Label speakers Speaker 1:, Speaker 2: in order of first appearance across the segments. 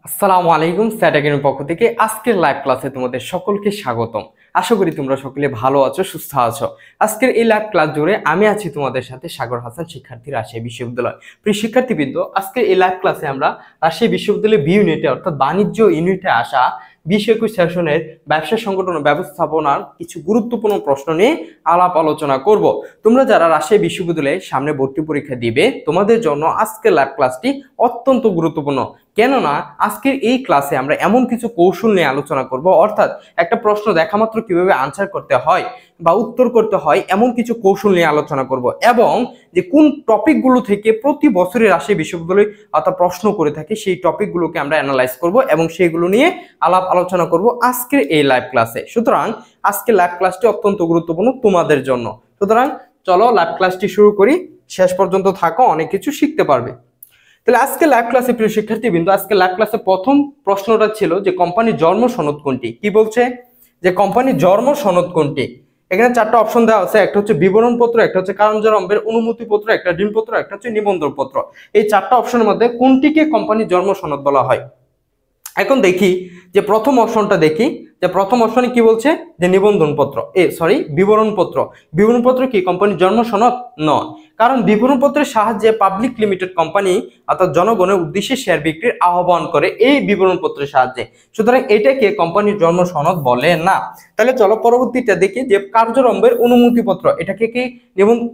Speaker 1: আসসালামু আলাইকুম স্যাট একাডেমির পক্ষ থেকে আজকের লাইভ ক্লাসে তোমাদের সকলকে স্বাগতম। আশা করি তোমরা সকলে ভালো আছো, সুস্থ আছো। আজকের এই লাইভ ক্লাস জুড়ে আমি আছি তোমাদের সাথে সাগর হাসান, শিক্ষার্থী, রাজশাহী বিশ্ববিদ্যালয়। প্রিয় শিক্ষার্থীবৃন্দ, আজকের এই লাইভ ক্লাসে আমরা রাজশাহী বিশ্ববিদ্যালয়ের বি ইউনিটে অর্থাৎ বাণিজ্য ইউনিটে আসা 2021 সেশনের ব্যবসা সংগঠন ও ব্যবস্থাপনার কিছু গুরুত্বপূর্ণ প্রশ্ন নিয়ে আলাপ আলোচনা করব। তোমরা যারা রাজশাহী বিশ্ববিদ্যালয়ে সামনে ভর্তি পরীক্ষা দিবে, তোমাদের জন্য আজকের লাইভ ক্লাসটি অত্যন্ত গুরুত্বপূর্ণ। কেননা আজকের এই ক্লাসে আমরা এমন কিছু কৌশল নিয়ে আলোচনা করব, অর্থাৎ একটা প্রশ্ন দেখা মাত্র কিভাবে আনসার করতে হয় বা উত্তর করতে হয় এমন কিছু কৌশল নিয়ে আলোচনা করব, এবং যে কোন টপিকগুলো থেকে প্রতি বছরের রাজশাহী বিশ্ববিদ্যালয় অর্থাৎ প্রশ্ন করে থাকে সেই টপিকগুলোকে আমরা অ্যানালাইজ করব এবং সেগুলো নিয়ে আলাপ আলোচনা করব আজকের এই লাইভ ক্লাসে। সুতরাং আজকের লাইভ ক্লাসটি অত্যন্ত গুরুত্বপূর্ণ তোমাদের জন্য। সুতরাং চলো লাইভ ক্লাসটি শুরু করি, শেষ পর্যন্ত থাকো, অনেক কিছু শিখতে পারবে। তাহলে আজকে লাইভ ক্লাসে প্রিয় শিক্ষার্থীবৃন্দ, আজকে লাইভ ক্লাসে প্রথম প্রশ্নটা ছিল যে কোম্পানির জন্ম সনদ কোনটি। কি বলছে যে কোম্পানির জন্ম সনদ কোনটি? এখানে চারটা অপশন দেওয়া আছে, একটা হচ্ছে বিবরণপত্র, একটা হচ্ছে কারণজনম্বের অনুমতিপত্র, একটা ঋণপত্র, একটা হচ্ছে নিবন্ধনপত্র। এই চারটা অপশনের মধ্যে কোনটিকে কোম্পানির জন্ম সনদ বলা হয়? এখন দেখি যে প্রথম অপশনটা দেখি, যে প্রথম অপশনে কি বলছে যে নিবন্ধনপত্র, বিবরণপত্র। বিবরণপত্র কি কোম্পানির জন্ম সনদ? নয়, কারণ বিবরণপত্রের সাহায্যে পাবলিক লিমিটেড কোম্পানি অর্থাৎ জনগণের উদ্দেশ্যে শেয়ার বিক্রির আহ্বান করে এই বিবরণপত্রের সাহায্যে। সুতরাং এটাকে কোম্পানির জন্ম সনদ বলে না। তাহলে চলো পরবর্তীটা দেখি যে কার্যরম্ভের অনুমতিপত্র,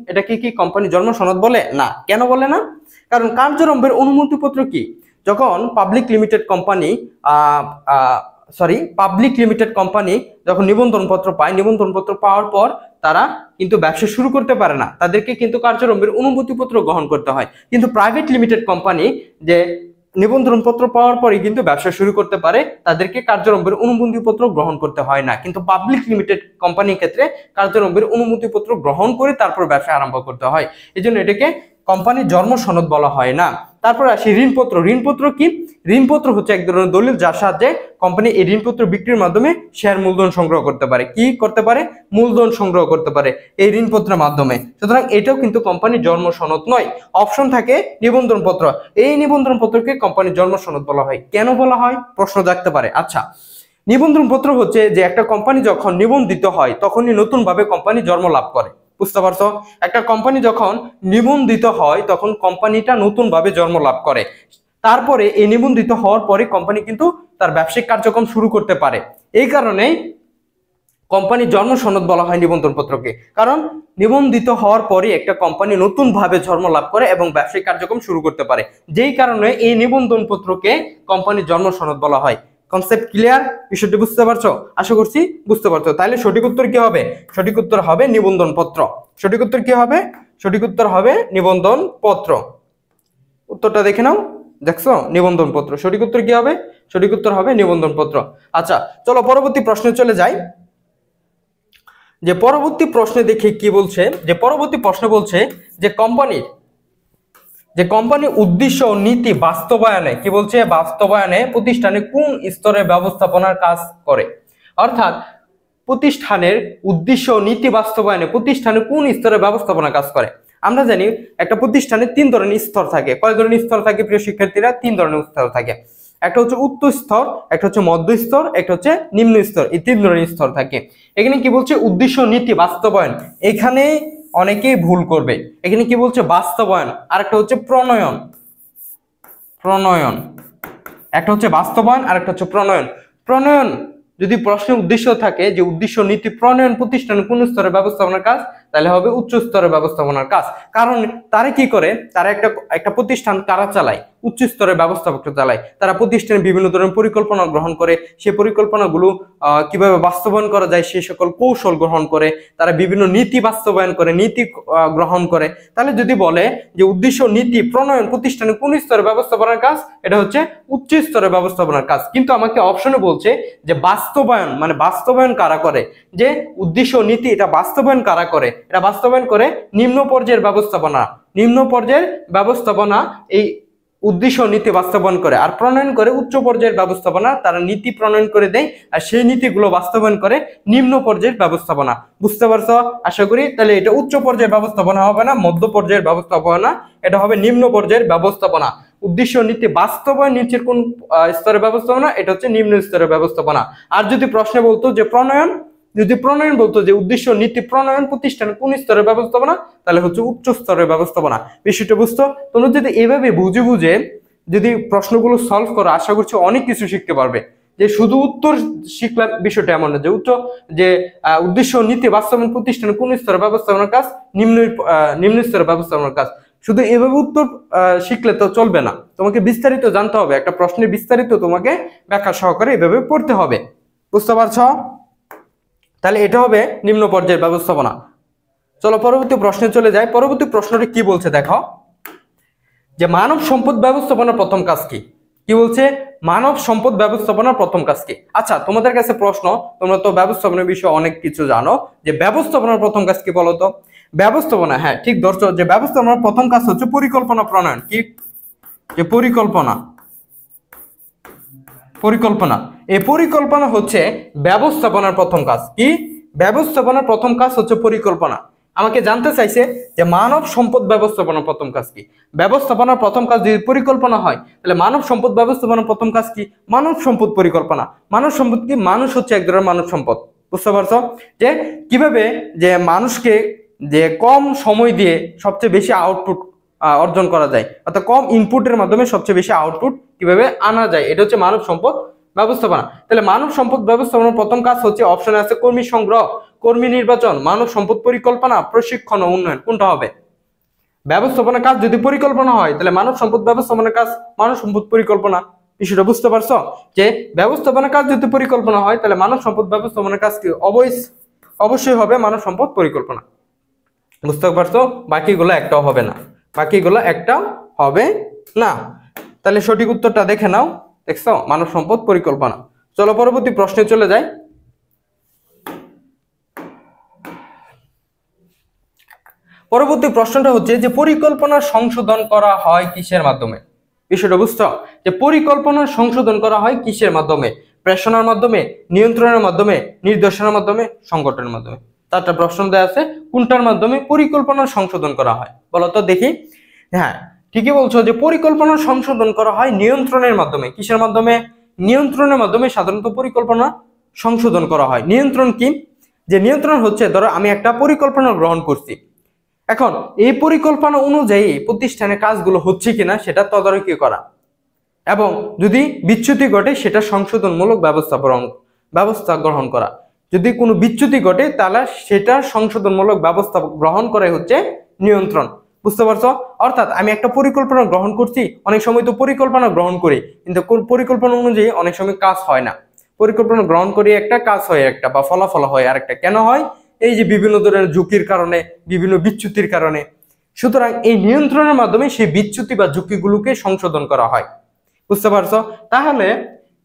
Speaker 1: এটাকে কি কোম্পানির জন্ম সনদ বলে না? কেন বলে না? কারণ কার্যরম্ভের অনুমতিপত্র কি, যখন পাবলিক লিমিটেড কোম্পানি যখন নিবন্ধনপত্র পায়, নিবন্ধনপত্র পাওয়ার পর তারা কিন্তু ব্যবসা শুরু করতে পারে না, তাদেরকে কিন্তু কার্যরম্ভের অনুমতিপত্র গ্রহণ করতে হয়। কিন্তু প্রাইভেট লিমিটেড কোম্পানি যে নিবন্ধনপত্র পাওয়ার পরে কিন্তু ব্যবসা শুরু করতে পারে, তাদেরকে কার্যরম্ভের অনুমতিপত্র গ্রহণ করতে হয় না। কিন্তু পাবলিক লিমিটেড কোম্পানির ক্ষেত্রে কার্যরম্ভের অনুমতিপত্র গ্রহণ করে তারপর ব্যবসা আরম্ভ করতে হয়, এই জন্য এটাকে কোম্পানির জন্ম সনদ বলা হয় না। তারপর আসি ঋণপত্র। ঋণপত্র কি? ঋণপত্র হচ্ছে এক ধরনের দলিল যার সাহায্যে কোম্পানি এই ঋণপত্র বিক্রির মাধ্যমে শেয়ার মূলধন সংগ্রহ করতে পারে। কি করতে পারে? মূলধন সংগ্রহ করতে পারে এই ঋণপত্রের মাধ্যমে। সুতরাং এটাও কিন্তু কোম্পানির জন্ম সনদ নয়। অপশন থাকে নিবন্ধনপত্র, এই নিবন্ধনপত্রকে কোম্পানির জন্ম সনদ বলা হয়। কেন বলা হয় প্রশ্ন জাগতে পারে। আচ্ছা, নিবন্ধনপত্র হচ্ছে যে একটা কোম্পানি যখন নিবন্ধিত হয় তখনই নতুন ভাবে কোম্পানি জন্ম লাভ করে। বুঝতে পারছো? একটা কোম্পানি যখন নিবন্ধিত হয় তখন কোম্পানিটা নতুন ভাবে জন্ম লাভ করে। তারপরে এই নিবন্ধিত হওয়ার পরে কোম্পানি কিন্তু তার ব্যবসায়িক কার্যক্রম শুরু করতে পারে। এই কারণেই কোম্পানির জন্ম সনদ বলা হয় নিবন্ধনপত্রকে, কারণ নিবন্ধিত হওয়ার পরে একটা কোম্পানি নতুন ভাবে জন্ম লাভ করে এবং ব্যবসায়িক কার্যক্রম শুরু করতে পারে, যেই কারণে এই নিবন্ধনপত্রকে কোম্পানির জন্ম সনদ বলা হয়। Concept clear? বিষয়টি বুঝতে পারছো? আশা করছি বুঝতে পারছো। তাহলে সঠিক উত্তর কি হবে? সঠিক উত্তর হবে নিবন্ধনপত্র। সঠিক উত্তর কি হবে? সঠিক উত্তর হবে নিবন্ধনপত্র। উত্তরটা দেখে নাও, দেখছো? নিবন্ধনপত্র। সঠিক উত্তর কি হবে? সঠিক উত্তর হবে নিবন্ধনপত্র। আচ্ছা চলো পরবর্তী প্রশ্নে চলে যাই। যে পরবর্তী প্রশ্নে দেখি কি বলছে, যে পরবর্তী প্রশ্ন বলছে যে কোম্পানির উদ্দেশ্য ও নীতি বাস্তবায়নে, কি বলছে? বাস্তবায়নে প্রতিষ্ঠানে কোন স্তরের ব্যবস্থাপনার কাজ করে? অর্থাৎ প্রতিষ্ঠানের উদ্দেশ্য ও নীতি বাস্তবায়নে প্রতিষ্ঠানে কোন স্তরের ব্যবস্থাপনার কাজ করে? আমরা জানি একটা প্রতিষ্ঠানে 3 ধরনের স্তর থাকে। কয় ধরনের স্তর থাকে প্রিয় শিক্ষার্থীরা? 3 ধরনের স্তর থাকে। একটা হচ্ছে উচ্চ স্তর, একটা হচ্ছে মধ্য স্তর, একটা হচ্ছে নিম্ন স্তর। এই 3 ধরনের স্তর থাকে। এখানে কি বলছে? উদ্দেশ্য নীতি বাস্তবায়ন। এখানে অনেকেই ভুল করবে। এখানে কি বলছে? বাস্তবায়ন, আর একটা হচ্ছে প্রণয়ন। একটা হচ্ছে বাস্তবায়ন আর একটা হচ্ছে প্রণয়ন। প্রণয়ন যদি প্রশ্নের উদ্দেশ্য থাকে যে উদ্দেশ্য নীতি প্রণয়ন প্রতিষ্ঠানের কোন স্তরের ব্যবস্থাপনার কাজ, তাহলে হবে উচ্চ স্তরের ব্যবস্থাপনার কাজ। কারণ তারা কি করে? তারা একটা প্রতিষ্ঠান কারা চালায়? উচ্চ স্তরের ব্যবস্থাপকরা চালায়। তারা প্রতিষ্ঠানে বিভিন্ন ধরনের পরিকল্পনা গ্রহণ করে, সেই পরিকল্পনাগুলো কিভাবে বাস্তবায়ন করা যায় সেই সকল কৌশল গ্রহণ করে। তারা বিভিন্ন নীতি বাস্তবায়ন করে, নীতি গ্রহণ করে। তাহলে যদি বলে যে উদ্দেশ্য নীতি প্রণয়ন প্রতিষ্ঠানে কোন স্তরের ব্যবস্থাপনার কাজ, এটা হচ্ছে উচ্চ স্তরের ব্যবস্থাপনার কাজ। কিন্তু আমাকে অপশনে বলছে যে বাস্তবায়ন, মানে বাস্তবায়ন কারা করে? যে উদ্দেশ্য নীতি এটা বাস্তবায়ন কারা করে? এটা বাস্তবায়ন করে নিম্ন পর্যায়ের ব্যবস্থাপনা। নিম্ন পর্যায়ের ব্যবস্থাপনা এই উদ্দেশ্য ও নীতি বাস্তবায়ন করে, আর প্রণয়ন করে উচ্চ পর্যায়ের ব্যবস্থাপনা। তারা নীতি প্রণয়ন করে দেয় আর সেই নীতিগুলো বাস্তবায়ন করে নিম্ন পর্যায়ের ব্যবস্থাপনা। বুঝতে পারছো আশা করি? তাহলে এটা উচ্চ পর্যায়ের ব্যবস্থাপনা হবে না, মধ্য পর্যায়ের ব্যবস্থাপনা, এটা হবে নিম্ন পর্যায়ের ব্যবস্থাপনা। উদ্দেশ্য ও নীতি বাস্তবায়ন নিচের কোন স্তরের ব্যবস্থাপনা? এটা হচ্ছে নিম্ন স্তরের ব্যবস্থাপনা। আর যদি প্রশ্নে বলতো যে প্রণয়ন, যদি প্রণয়ন বলতো যে উদ্দেশ্য নীতি প্রণয়ন প্রতিষ্ঠান কোন স্তরের ব্যবস্থাপনা, তাহলে হচ্ছে উচ্চ স্তরের ব্যবস্থাপনা। বিষয়টা বুঝতো? তোমরা যদি এভাবে বুঝে বুঝে যদি প্রশ্নগুলো সলভ করো, আশা করছি অনেক কিছু শিখতে পারবে। যে শুধু উত্তর শিখলাম বিষয়টা এমন না, যে উদ্দেশ্য নীতি বাস্তবায়ন প্রতিষ্ঠান কোন স্তরের ব্যবস্থাপনার কাজ, নিম্ন স্তরের ব্যবস্থাপনার কাজ। শুধু এভাবে উত্তর শিখলে তো চলবে না, তোমাকে বিস্তারিত জানতে হবে। একটা প্রশ্নের বিস্তারিত তোমাকে ব্যাখ্যা সহকারে এভাবে পড়তে হবে। বুঝতে পারছো? তাহলে এটা হবে নিম্ন পর্যায়ের ব্যবস্থাপনা। চলো পরবর্তী প্রশ্নে চলে যাই। পরবর্তী প্রশ্নটি কি বলছে দেখো, যে মানব সম্পদ ব্যবস্থাপনার প্রথম কাজ কি? কি বলছে? মানব সম্পদ ব্যবস্থাপনার প্রথম কাজ কি? আচ্ছা, তোমাদের কাছে প্রশ্ন, তোমরা তো ব্যবস্থাপনার বিষয়ে অনেক কিছু জানো, যে ব্যবস্থাপনার প্রথম কাজ কি বলো তো? ব্যবস্থাপনা, হ্যাঁ ঠিক ধরছো, যে ব্যবস্থাপনার প্রথম কাজ হচ্ছে পরিকল্পনা প্রণয়ন। কি? যে পরিকল্পনা, পরিকল্পনা, এই পরিকল্পনা হচ্ছে ব্যবস্থাপনার প্রথম কাজ। কি? ব্যবস্থাপনার প্রথম কাজ হচ্ছে পরিকল্পনা। আমাকে জানতে চাইছে যে মানব সম্পদ ব্যবস্থাপনার প্রথম কাজ কি? ব্যবস্থাপনার প্রথম কাজ যদি পরিকল্পনা হয়, তাহলে মানব সম্পদ ব্যবস্থাপনার প্রথম কাজ কি? মানব সম্পদ পরিকল্পনা। মানব সম্পদ কি? মানুষ হচ্ছে এক ধরনের মানব সম্পদ। বুঝতে পারছো? যে কিভাবে যে মানুষকে যে কম সময় দিয়ে সবচেয়ে বেশি আউটপুট অর্জন করা যায়, অর্থাৎ কম ইনপুটের মাধ্যমে সবচেয়ে বেশি আউটপুট কিভাবে আনা যায়, এটা হচ্ছে মানব সম্পদ ব্যবস্থাপনা। তাহলে মানব সম্পদ ব্যবস্থাপনার প্রথম কাজ হচ্ছে, অপশনে আছে কর্মী সংগ্রহ, কর্মী নির্বাচন, মানব সম্পদ পরিকল্পনা, প্রশিক্ষণ ও উন্নয়ন। কোনটা হবে? ব্যবস্থাপনার কাজ যদি পরিকল্পনা হয়, তাহলে মানব সম্পদ ব্যবস্থাপনার কাজ মানব সম্পদ পরিকল্পনা। বিষয়টা বুঝতে পারছো? যে ব্যবস্থাপনার কাজ যদি পরিকল্পনা হয়, তাহলে মানব সম্পদ ব্যবস্থাপনার কাজ কি? অবশ্যই হবে মানব সম্পদ পরিকল্পনা। বুঝতে পারছো? বাকিগুলো একটাও হবে না, বাকিগুলো একটাও হবে না। তাহলে সঠিক উত্তরটা দেখে নাও। দেখছো? মানব সম্পদ পরিকল্পনা। চলো পরবর্তী প্রশ্নে চলে যাই। পরবর্তী প্রশ্নটা হচ্ছে যে পরিকল্পনা সংশোধন করা হয় কিসের মাধ্যমে? বিষয়টা বুঝছো? যে পরিকল্পনা সংশোধন করা হয় কিসের মাধ্যমে? প্রেষণার মাধ্যমে, নিয়ন্ত্রণের মাধ্যমে, নির্দেশনার মাধ্যমে, সংগঠনের মাধ্যমে। চারটা প্রশ্ন দেওয়া আছে, কোনটার মাধ্যমে পরিকল্পনা সংশোধন করা হয় বলো তো দেখি। হ্যাঁ ঠিকই বলছো, যে পরিকল্পনা সংশোধন করা হয় নিয়ন্ত্রণের মাধ্যমে। কিসের মাধ্যমে? নিয়ন্ত্রণের মাধ্যমে সাধারণত পরিকল্পনা সংশোধন করা হয়। নিয়ন্ত্রণ কি? যে নিয়ন্ত্রণ হচ্ছে, ধরো আমি একটা পরিকল্পনা গ্রহণ করছি, এখন এই পরিকল্পনা অনুযায়ী প্রতিষ্ঠানের কাজগুলো হচ্ছে কিনা সেটা তদারকি করা, এবং যদি বিচ্যুতি ঘটে সেটা সংশোধনমূলক ব্যবস্থা গ্রহণ করা। যদি কোনো বিচ্যুতি ঘটে তাহলে সেটা সংশোধনমূলক ব্যবস্থা গ্রহণ করাই হচ্ছে নিয়ন্ত্রণ। বুঝতে পারছো? অর্থাৎ আমি একটা পরিকল্পনা গ্রহণ করছি, অনেক সময় তো পরিকল্পনা গ্রহণ করি কিন্তু পরিকল্পনা অনুযায়ী অনেক সময় কাজ হয় না। পরিকল্পনা গ্রহণ করি একটা, কাজ হয় একটা, বা ফলাফল হয় আরেকটা। কেন হয়? এই যে বিভিন্ন ধরনের ঝুঁকির কারণে, বিভিন্ন বিচ্যুতির কারণে। সুতরাং এই নিয়ন্ত্রণের মাধ্যমে সেই বিচ্যুতি বা ঝুঁকিগুলোকে সংশোধন করা হয়। বুঝতে পারছো? তাহলে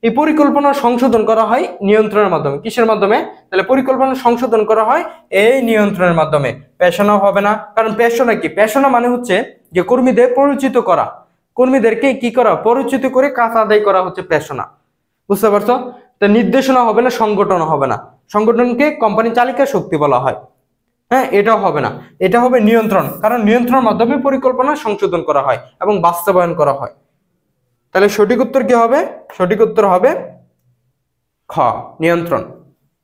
Speaker 1: এই পরিকল্পনা সংশোধন করা হয় নিয়ন্ত্রণের মাধ্যমে। কিসের মাধ্যমে? তাহলে পরিকল্পনা সংশোধন করা হয় এই নিয়ন্ত্রণের মাধ্যমে। পেশনা হবে না, কারণ পেশনা কি? পেশনা মানে হচ্ছে যে কর্মীদের পরিচিত করা, কর্মীদেরকে কি করা? পরিচিত করে কাজ আদায় করা হচ্ছে পেশনা। বুঝতে পারছো? তা নির্দেশনা হবে না, সংগঠন হবে না। সংগঠনকে কোম্পানি চালিকা শক্তি বলা হয়। হ্যাঁ, এটাও হবে না, এটা হবে নিয়ন্ত্রণ, কারণ নিয়ন্ত্রণের মাধ্যমে পরিকল্পনা সংশোধন করা হয় এবং বাস্তবায়ন করা হয়। তাহলে সঠিক উত্তর কি হবে? সঠিক উত্তর হবে খ, নিয়ন্ত্রণ।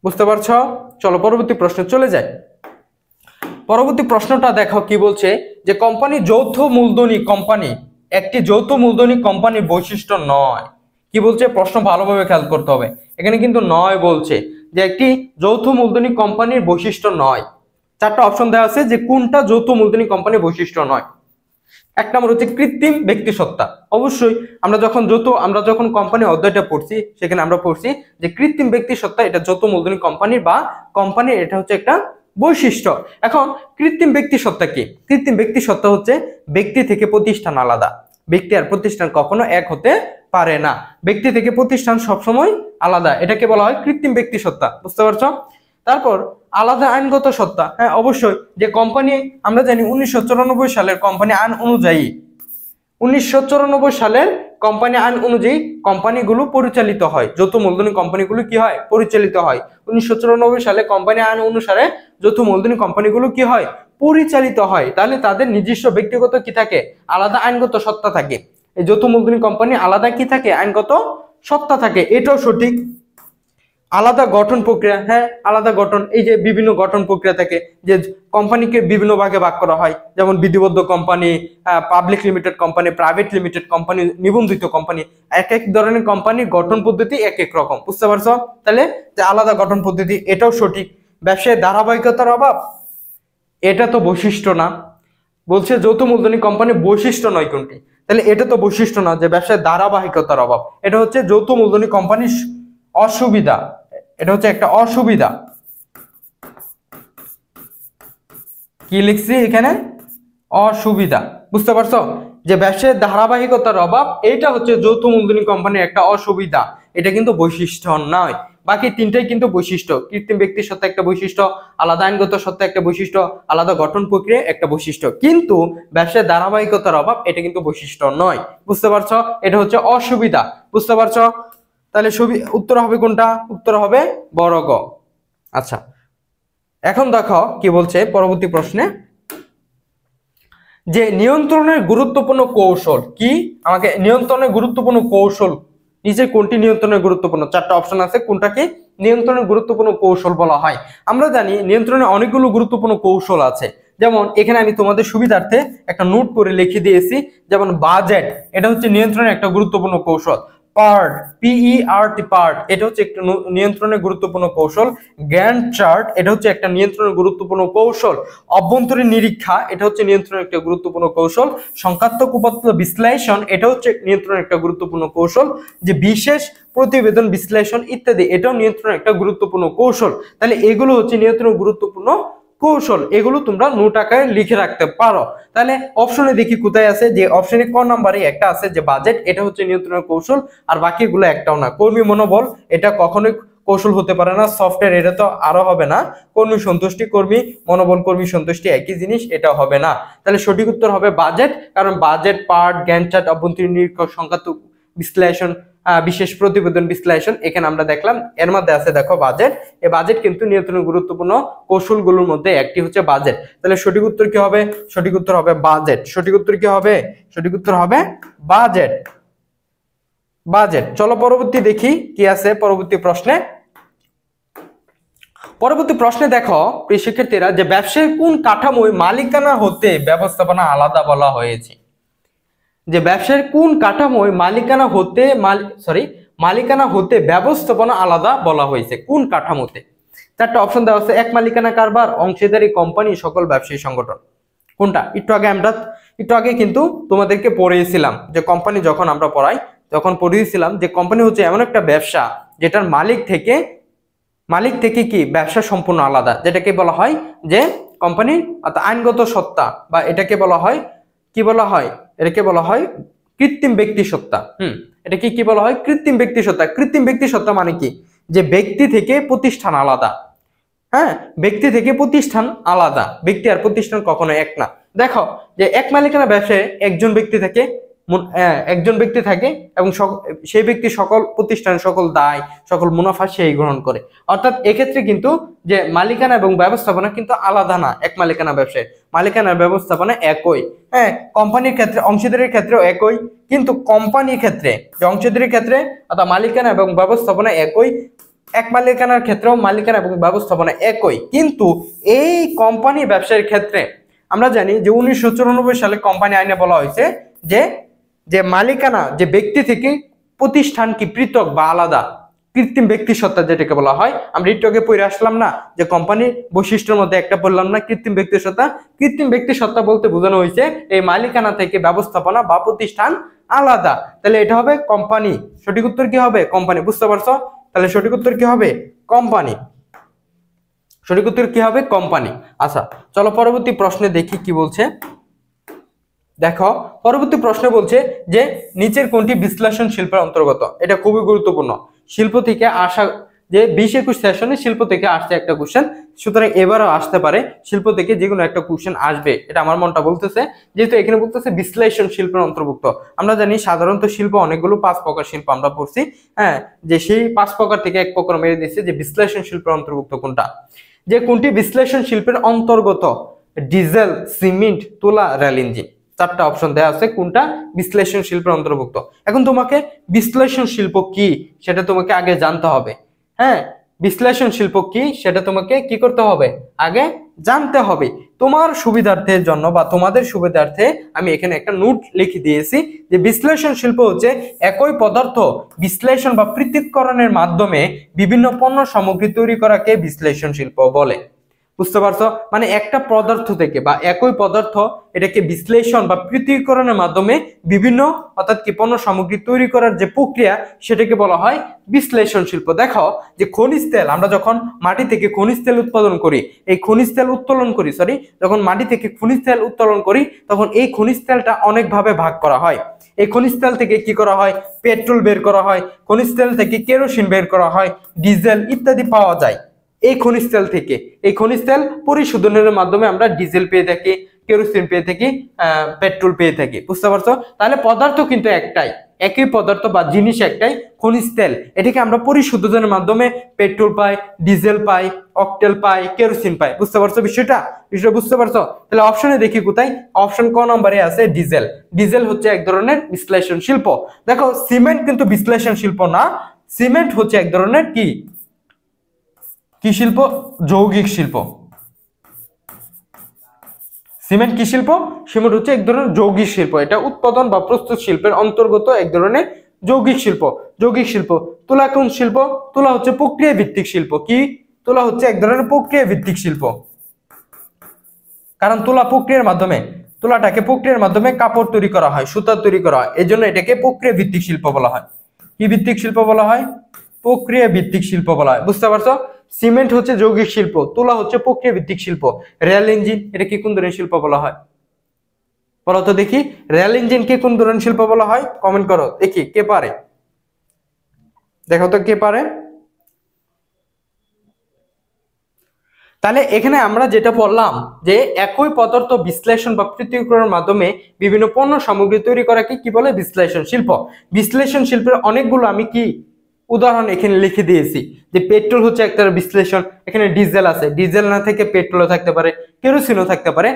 Speaker 1: বুঝতে পারছো? চলো পরবর্তী প্রশ্নে চলে যাই। পরবর্তী প্রশ্নটা দেখো কি বলছে, যে কোম্পানি যৌথ মূলধনী কোম্পানি একটি যৌথ মূলধনী কোম্পানির বৈশিষ্ট্য নয়। কি বলছে? প্রশ্ন ভালোভাবে খেয়াল করতে হবে। এখানে কিন্তু নয় বলছে, যে একটি যৌথ মূলধনী কোম্পানির বৈশিষ্ট্য নয়। চারটা অপশন দেওয়া আছে যে কোনটা যৌথ মূলধনী কোম্পানির বৈশিষ্ট্য নয়। এক নম্বর হচ্ছে কৃত্রিম ব্যক্তিসত্তা। অবশ্যই আমরা যখন কোম্পানি অধ্যায়টা পড়ছি সেখানে আমরা পড়ছি যে কৃত্রিম ব্যক্তিসত্তা এটা যৌথ মূলধনী কোম্পানির বা কোম্পানির এটা হচ্ছে একটা বৈশিষ্ট্য। এখন কৃত্রিম ব্যক্তিসত্তা কি? কৃত্রিম ব্যক্তিসত্তা হচ্ছে ব্যক্তি থেকে প্রতিষ্ঠান আলাদা। ব্যক্তি আর প্রতিষ্ঠান কখনো এক হতে পারে না। ব্যক্তি থেকে প্রতিষ্ঠান সবসময় আলাদা, এটাকে বলা হয় কৃত্রিম ব্যক্তিসত্তা। বুঝতে পারছো? তারপর আলাদা আইনগত সত্তা। হ্যাঁ অবশ্যই, যে কোম্পানি আমরা জানি 1994 সালের কোম্পানি আইন অনুযায়ী 1994 সালের কোম্পানি আইন অনুযায়ী কোম্পানিগুলো পরিচালিত হয়, যৌথ মূলধনী কোম্পানিগুলো কি হয়, পরিচালিত হয়। 1994 সালে কোম্পানি আইন অনুসারে যৌথ মূলধনী কোম্পানিগুলো কি হয়, পরিচালিত হয়। তাহলে তাদের নিজস্ব ব্যক্তিগত কি থাকে, আলাদা আইনগত সত্তা থাকে। এই যৌথ মূলধনী কোম্পানি আলাদা কি থাকে, আইনগত সত্তা থাকে, এটাও সঠিক। আলাদা গঠন প্রক্রিয়া, হ্যাঁ আলাদা গঠন, এই যে বিভিন্ন গঠন প্রক্রিয়া থাকে, যে কোম্পানিকে বিভিন্ন ভাগে ভাগ করা হয়, যেমন বিধিবদ্ধ company, public limited company, private limited company, নিবন্ধিত কোম্পানি। এক এক ধরনের কোম্পানির গঠন পদ্ধতি এক এক রকম, বুঝতে পারছো? তাহলে যে আলাদা গঠন পদ্ধতি, এটাও সঠিক। ব্যবসায় ধারাবাহিকতার অভাব, এটা তো বৈশিষ্ট্য না, বলছে যৌথ মূলধনী কোম্পানি বৈশিষ্ট্য নয় কোনটি, তাহলে এটা তো বৈশিষ্ট্য না যে ব্যবসায় ধারাবাহিকতার অভাব, এটা হচ্ছে যৌথ মূলধনী কোম্পানির অসুবিধা, এটা হচ্ছে একটা অসুবিধা। কি লিখছি এখানে, অসুবিধা, বুঝতে পারছো? যে ব্যবসায় ধারাবাহিকতার অভাব, এটা হচ্ছে যৌথ মূলধনী কোম্পানির একটা অসুবিধা, এটা কিন্তু বৈশিষ্ট্য নয়। বাকি তিনটাই কিন্তু বৈশিষ্ট্য। কৃত্রিম ব্যক্তির সত্তা একটা বৈশিষ্ট্য, আলাদা আইনগত সত্তা একটা বৈশিষ্ট্য, আলাদা গঠন প্রক্রিয়া একটা বৈশিষ্ট্য। কিন্তু ব্যবসায় ধারাবাহিকতার অভাব এটা কিন্তু বৈশিষ্ট্য নয়, বুঝতে পারছো? এটা হচ্ছে অসুবিধা, বুঝতে পারছো? তাহলে উত্তর হবে কোনটা, উত্তর হবে বড় গ। আচ্ছা, এখন দেখো কি বলছে পরবর্তী প্রশ্নে, যে নিয়ন্ত্রণের গুরুত্বপূর্ণ কৌশল কি, আমাকে নিয়ন্ত্রণের গুরুত্বপূর্ণ কৌশল, নিচে কোনটি নিয়ন্ত্রণের গুরুত্বপূর্ণ, চারটা অপশন আছে, কোনটাকে নিয়ন্ত্রণের গুরুত্বপূর্ণ কৌশল বলা হয়? আমরা জানি নিয়ন্ত্রণের অনেকগুলো গুরুত্বপূর্ণ কৌশল আছে, যেমন এখানে আমি তোমাদের সুবিধার্থে একটা নোট করে লিখে দিয়েছি, যেমন বাজেট, এটা হচ্ছে নিয়ন্ত্রণের একটা গুরুত্বপূর্ণ কৌশল। পার্ট, পিইআরটি, পার্ট, এটা হচ্ছে একটা নিয়ন্ত্রণের গুরুত্বপূর্ণ কৌশল। গ্যান্ট চার্ট, এটা হচ্ছে একটা নিয়ন্ত্রণের গুরুত্বপূর্ণ কৌশল। অভ্যন্তরীণ নিরীক্ষা, এটা হচ্ছে নিয়ন্ত্রণের একটা গুরুত্বপূর্ণ কৌশল। সংখ্যাত্মক উপাত্ত বিশ্লেষণ, এটা হচ্ছে নিয়ন্ত্রণের একটা গুরুত্বপূর্ণ কৌশল। যে বিশেষ প্রতিবেদন বিশ্লেষণ ইত্যাদি, এটাও নিয়ন্ত্রণের একটা গুরুত্বপূর্ণ কৌশল। তাহলে এগুলো হচ্ছে নিয়ন্ত্রণের গুরুত্বপূর্ণ কৌশল, এগুলো তোমরা নোট আকারে লিখে রাখতে পারো। তাহলে অপশনে দেখি কোথায় আছে, যে অপশনে ক নাম্বারে একটা আছে যে বাজেট, এটা হচ্ছে নিয়ন্ত্রণের কৌশল, আর বাকিগুলো একটাও না। কর্মী মনোবল, এটা কখনোই কৌশল হতে পারে না। সফটওয়্যার, এটা তো আরো হবে না। কর্মী সন্তুষ্টি, কর্মী মনোবল, কর্মী সন্তুষ্টি একই জিনিস, এটা হবে না। তাহলে সঠিক উত্তর হবে বাজেট, কারণ বাজেট, পার্ট, গ্যান্ট চার্ট, অভ্যন্তরীণ নিরীক্ষা, সংখ্যাত্মক বিশ্লেষণ, বিশেষ প্রতিবেদন বিশ্লেষণ, এখানে আমরা দেখলাম এর মধ্যে আছে দেখো বাজেট। এই বাজেট কিন্তু নিয়ন্ত্রণের গুরুত্বপূর্ণ কৌশলগুলোর মধ্যে একটি হচ্ছে বাজেট। তাহলে সঠিক উত্তর কি হবে, সঠিক উত্তর হবে বাজেট। সঠিক উত্তর কি হবে, সঠিক উত্তর হবে বাজেট, বাজেট। চলো পরবর্তী দেখি কি আছে পরবর্তী প্রশ্নে। পরবর্তী প্রশ্নে দেখো প্রিয় শিক্ষার্থীরা, যে ব্যবসায়ের কোন কাঠামোয় মালিকানা হতে ব্যবস্থাপনা আলাদা বলা হয়েছে? যে ব্যবসার কোন কাঠামোয় মালিকানা হতে ব্যবস্থাপনা আলাদা বলা হয়েছে, কোন কাঠামোতে? চারটা অপশন দেওয়া আছে, এক মালিকানা কারবার, অংশীদারি কোম্পানি, সকল ব্যবসায়ী সংগঠন। কোনটা? একটু আগে কিন্তু তোমাদেরকে পড়িয়েছিলাম যে কোম্পানি, যখন আমরা পড়াই তখন পড়িয়েছিলাম যে কোম্পানি হচ্ছে এমন একটা ব্যবসা যেটার মালিক থেকে কি ব্যবসা সম্পূর্ণ আলাদা, যেটাকে বলা হয় যে কোম্পানির আইনগত সত্তা, বা এটাকে বলা হয় কি বলা হয়, এটাকে বলা হয় কৃত্রিম ব্যক্তি সত্তা। এটাকে কি বলা হয়, কৃত্রিম ব্যক্তি সত্তা। কৃত্রিম ব্যক্তি সত্তা মানে কি, যে ব্যক্তি থেকে প্রতিষ্ঠান আলাদা। হ্যাঁ, ব্যক্তি থেকে প্রতিষ্ঠান আলাদা, ব্যক্তি আর প্রতিষ্ঠান কখনো এক না। দেখো যে এক মালিকানা ব্যবসায় একজন ব্যক্তি থাকে এবং সেই ব্যক্তি সকল প্রতিষ্ঠান, সকল দায়, সকল মুনাফা সেই গ্রহণ করে। অর্থাৎ এক্ষেত্রে কিন্তু যে মালিকানা এবং ব্যবস্থাপনা কিন্তু আলাদা না। এক মালিকানা ব্যবসায় মালিকানা ব্যবস্থাপনা একই। হ্যাঁ, কোম্পানির ক্ষেত্রে, অংশীদারের ক্ষেত্রেও একই, কিন্তু কোম্পানির ক্ষেত্রে, যে অংশীদারের ক্ষেত্রে অর্থাৎ মালিকানা এবং ব্যবস্থাপনা একই, এক মালিকানার ক্ষেত্রেও মালিকানা এবং ব্যবস্থাপনা একই। কিন্তু এই কোম্পানি ব্যবসায়ের ক্ষেত্রে আমরা জানি যে 1994 সালে কোম্পানি আইনে বলা হয়েছে যে মালিকানা, যে ব্যক্তি থেকে প্রতিষ্ঠান কি পৃথক বা আলাদা, কৃত্রিম ব্যক্তি সত্তা যেটাকে বলা হয়। আমরা একটু আগে পড়ে আসলাম না যে কোম্পানির বৈশিষ্ট্যের মধ্যে একটা বললাম না, কৃত্রিম ব্যক্তি সত্তা। কৃত্রিম ব্যক্তি সত্তা বলতে বোঝানো হয়েছে এই মালিকানা থেকে ব্যবস্থাপনা বা প্রতিষ্ঠান আলাদা। তাহলে এটা হবে কোম্পানি। সঠিক উত্তর কি হবে, কোম্পানি। বুঝতে পারছো? তাহলে সঠিক উত্তর কি হবে, কোম্পানি। সঠিক উত্তর কি হবে, কোম্পানি। আচ্ছা চলো পরবর্তী প্রশ্নে দেখি কি বলছে। দেখো পরবর্তী প্রশ্নে বলছে যে নিচের কোনটি বিশ্লেষণ শিল্পের অন্তর্গত? এটা খুবই গুরুত্বপূর্ণ। শিল্প থেকে আসা যে 20-21 সেশনে শিল্প থেকে আসছে একটা কোশ্চেন, সুতরাং এবারও আসতে পারে শিল্প থেকে যে কোনো একটা কোশ্চেন আসবে, এটা আমার মনটা বলতেছে। যেহেতু এখানে বলতেছে বিশ্লেষণ শিল্পের অন্তর্ভুক্ত, আমরা জানি সাধারণত শিল্প অনেকগুলো 5 প্রকার শিল্প আমরা পড়ছি, হ্যাঁ, যে সেই 5 প্রকার থেকে এক প্রকার মেরে দিচ্ছে যে বিশ্লেষণ শিল্পের অন্তর্ভুক্ত কোনটা, যে কোনটি বিশ্লেষণ শিল্পের অন্তর্গত, ডিজেল, সিমেন্ট, তুলা, রেল ইঞ্জিন, 4টা অপশন দেওয়া আছে কোনটা বিশ্লেষণ শিল্পের অন্তর্ভুক্ত। এখন তোমাকে বিশ্লেষণ শিল্প কি সেটা তোমাকে আগে জানতে হবে, হ্যাঁ, বিশ্লেষণ শিল্প কি সেটা তোমাকে কি করতে হবে, আগে জানতে হবে। তোমার সুবিধার্থের জন্য বা তোমাদের সুবিধার্থে আমি এখানে একটা নোট লিখে দিয়েছি যে বিশ্লেষণ শিল্প হচ্ছে একই পদার্থ বিশ্লেষণ বা পৃথকীকরণের মাধ্যমে বিভিন্ন পণ্য সামগ্রী তৈরি করাকে বিশ্লেষণ শিল্প বলে। বুঝতে পারছো, মানে একটা পদার্থ থেকে বা একই পদার্থ এটাকে বিশ্লেষণ বা পৃথকীকরণের মাধ্যমে বিভিন্ন অর্থাৎ কি পণ্য সামগ্রী তৈরি করার যে প্রক্রিয়া সেটাকে বলা হয় বিশ্লেষণ শিল্প। দেখো যে খনিজ তেল, আমরা যখন মাটি থেকে খনিজ তেল উৎপাদন করি, এই খনিজ তেল উত্তোলন করি, যখন মাটি থেকে খনিজ তেল উত্তোলন করি তখন এই খনিজ তেলটা অনেক ভাবে ভাগ করা হয়। এই খনিজ তেল থেকে কি করা হয়, পেট্রোল বের করা হয়, খনিজ তেল থেকে কেরোসিন বের করা হয়, ডিজেল ইত্যাদি পাওয়া যায় এই খনিজ তেল থেকে। এই খনিজ তেল পরিশোধনের মাধ্যমে আমরা ডিজেল পেয়ে থাকি, কেরোসিন পেয়ে থাকি, পেট্রোল পেয়ে থাকি। বুঝতে পারছো, তাহলে পদার্থ কিন্তু একটাই, একই পদার্থ বা জিনিস একটাই, খনিজ তেল। এটাকে আমরা পরিশোধনের মাধ্যমে পেট্রোল পাই, ডিজেল পাই, অকটেল পাই, কেরোসিন পাই। বুঝতে পারছো বিষয়টা বুঝতে পারছো? তাহলে অপশনে দেখি কোথায়, অপশন ক নম্বরে আছে ডিজেল। ডিজেল হচ্ছে এক ধরনের বিশ্লেষণ শিল্প। দেখো সিমেন্ট কিন্তু বিশ্লেষণ শিল্প না, সিমেন্ট হচ্ছে এক ধরনের কি শিল্প, যৌগিক শিল্প। সিমেন্ট কি শিল্প, সিমেন্ট হচ্ছে এক ধরনের যৌগিক শিল্প, এটা উৎপাদন বা প্রস্তুত শিল্পের অন্তর্গত এক ধরনের যৌগিক শিল্প। যৌগিক শিল্প। তুলা কোন শিল্প, তুলা হচ্ছে প্রক্রিয়া ভিত্তিক শিল্প। কি, তুলা হচ্ছে এক ধরনের প্রক্রিয়া ভিত্তিক শিল্প, কারণ তুলা প্রক্রিয়ার মাধ্যমে, তুলাটাকে প্রক্রিয়ার মাধ্যমে কাপড় তৈরি করা হয়, সুতা তৈরি করা হয়, এই জন্য এটাকে প্রক্রিয়া ভিত্তিক শিল্প বলা হয়। কি ভিত্তিক শিল্প বলা হয়, প্রক্রিয়া ভিত্তিক শিল্প বলা হয়। বুঝতে পারছো, সিমেন্ট হচ্ছে যৌগিক শিল্প, তুলা হচ্ছে প্রক্রিয়া ভিত্তিক শিল্প। রেল ইঞ্জিন এটা কি কোন ধরনের শিল্প বলা হয়, বলো তো দেখি, রেল ইঞ্জিন কে কোন ধরনের শিল্প বলা হয়, কমেন্ট করো দেখি কে পারে, দেখো তো কে পারে। তাহলে এখানে আমরা যেটা বললাম যে একই পদার্থ বিশ্লেষণ বা পৃথকীকরণের মাধ্যমে বিভিন্ন পণ্য সামগ্রী তৈরি করাকে কি বলে, বিশ্লেষণ শিল্প। বিশ্লেষণ শিল্পের অনেকগুলো আমি কি উদাহরণ এখানে লিখে দিয়েছি, যে পেট্রোল হচ্ছে একটা বিশ্লেষণ, এখানে ডিজেল আছে, ডিজেল না থেকে পেট্রোলও থাকতে পারে, কেরোসিনও থাকতে পারে,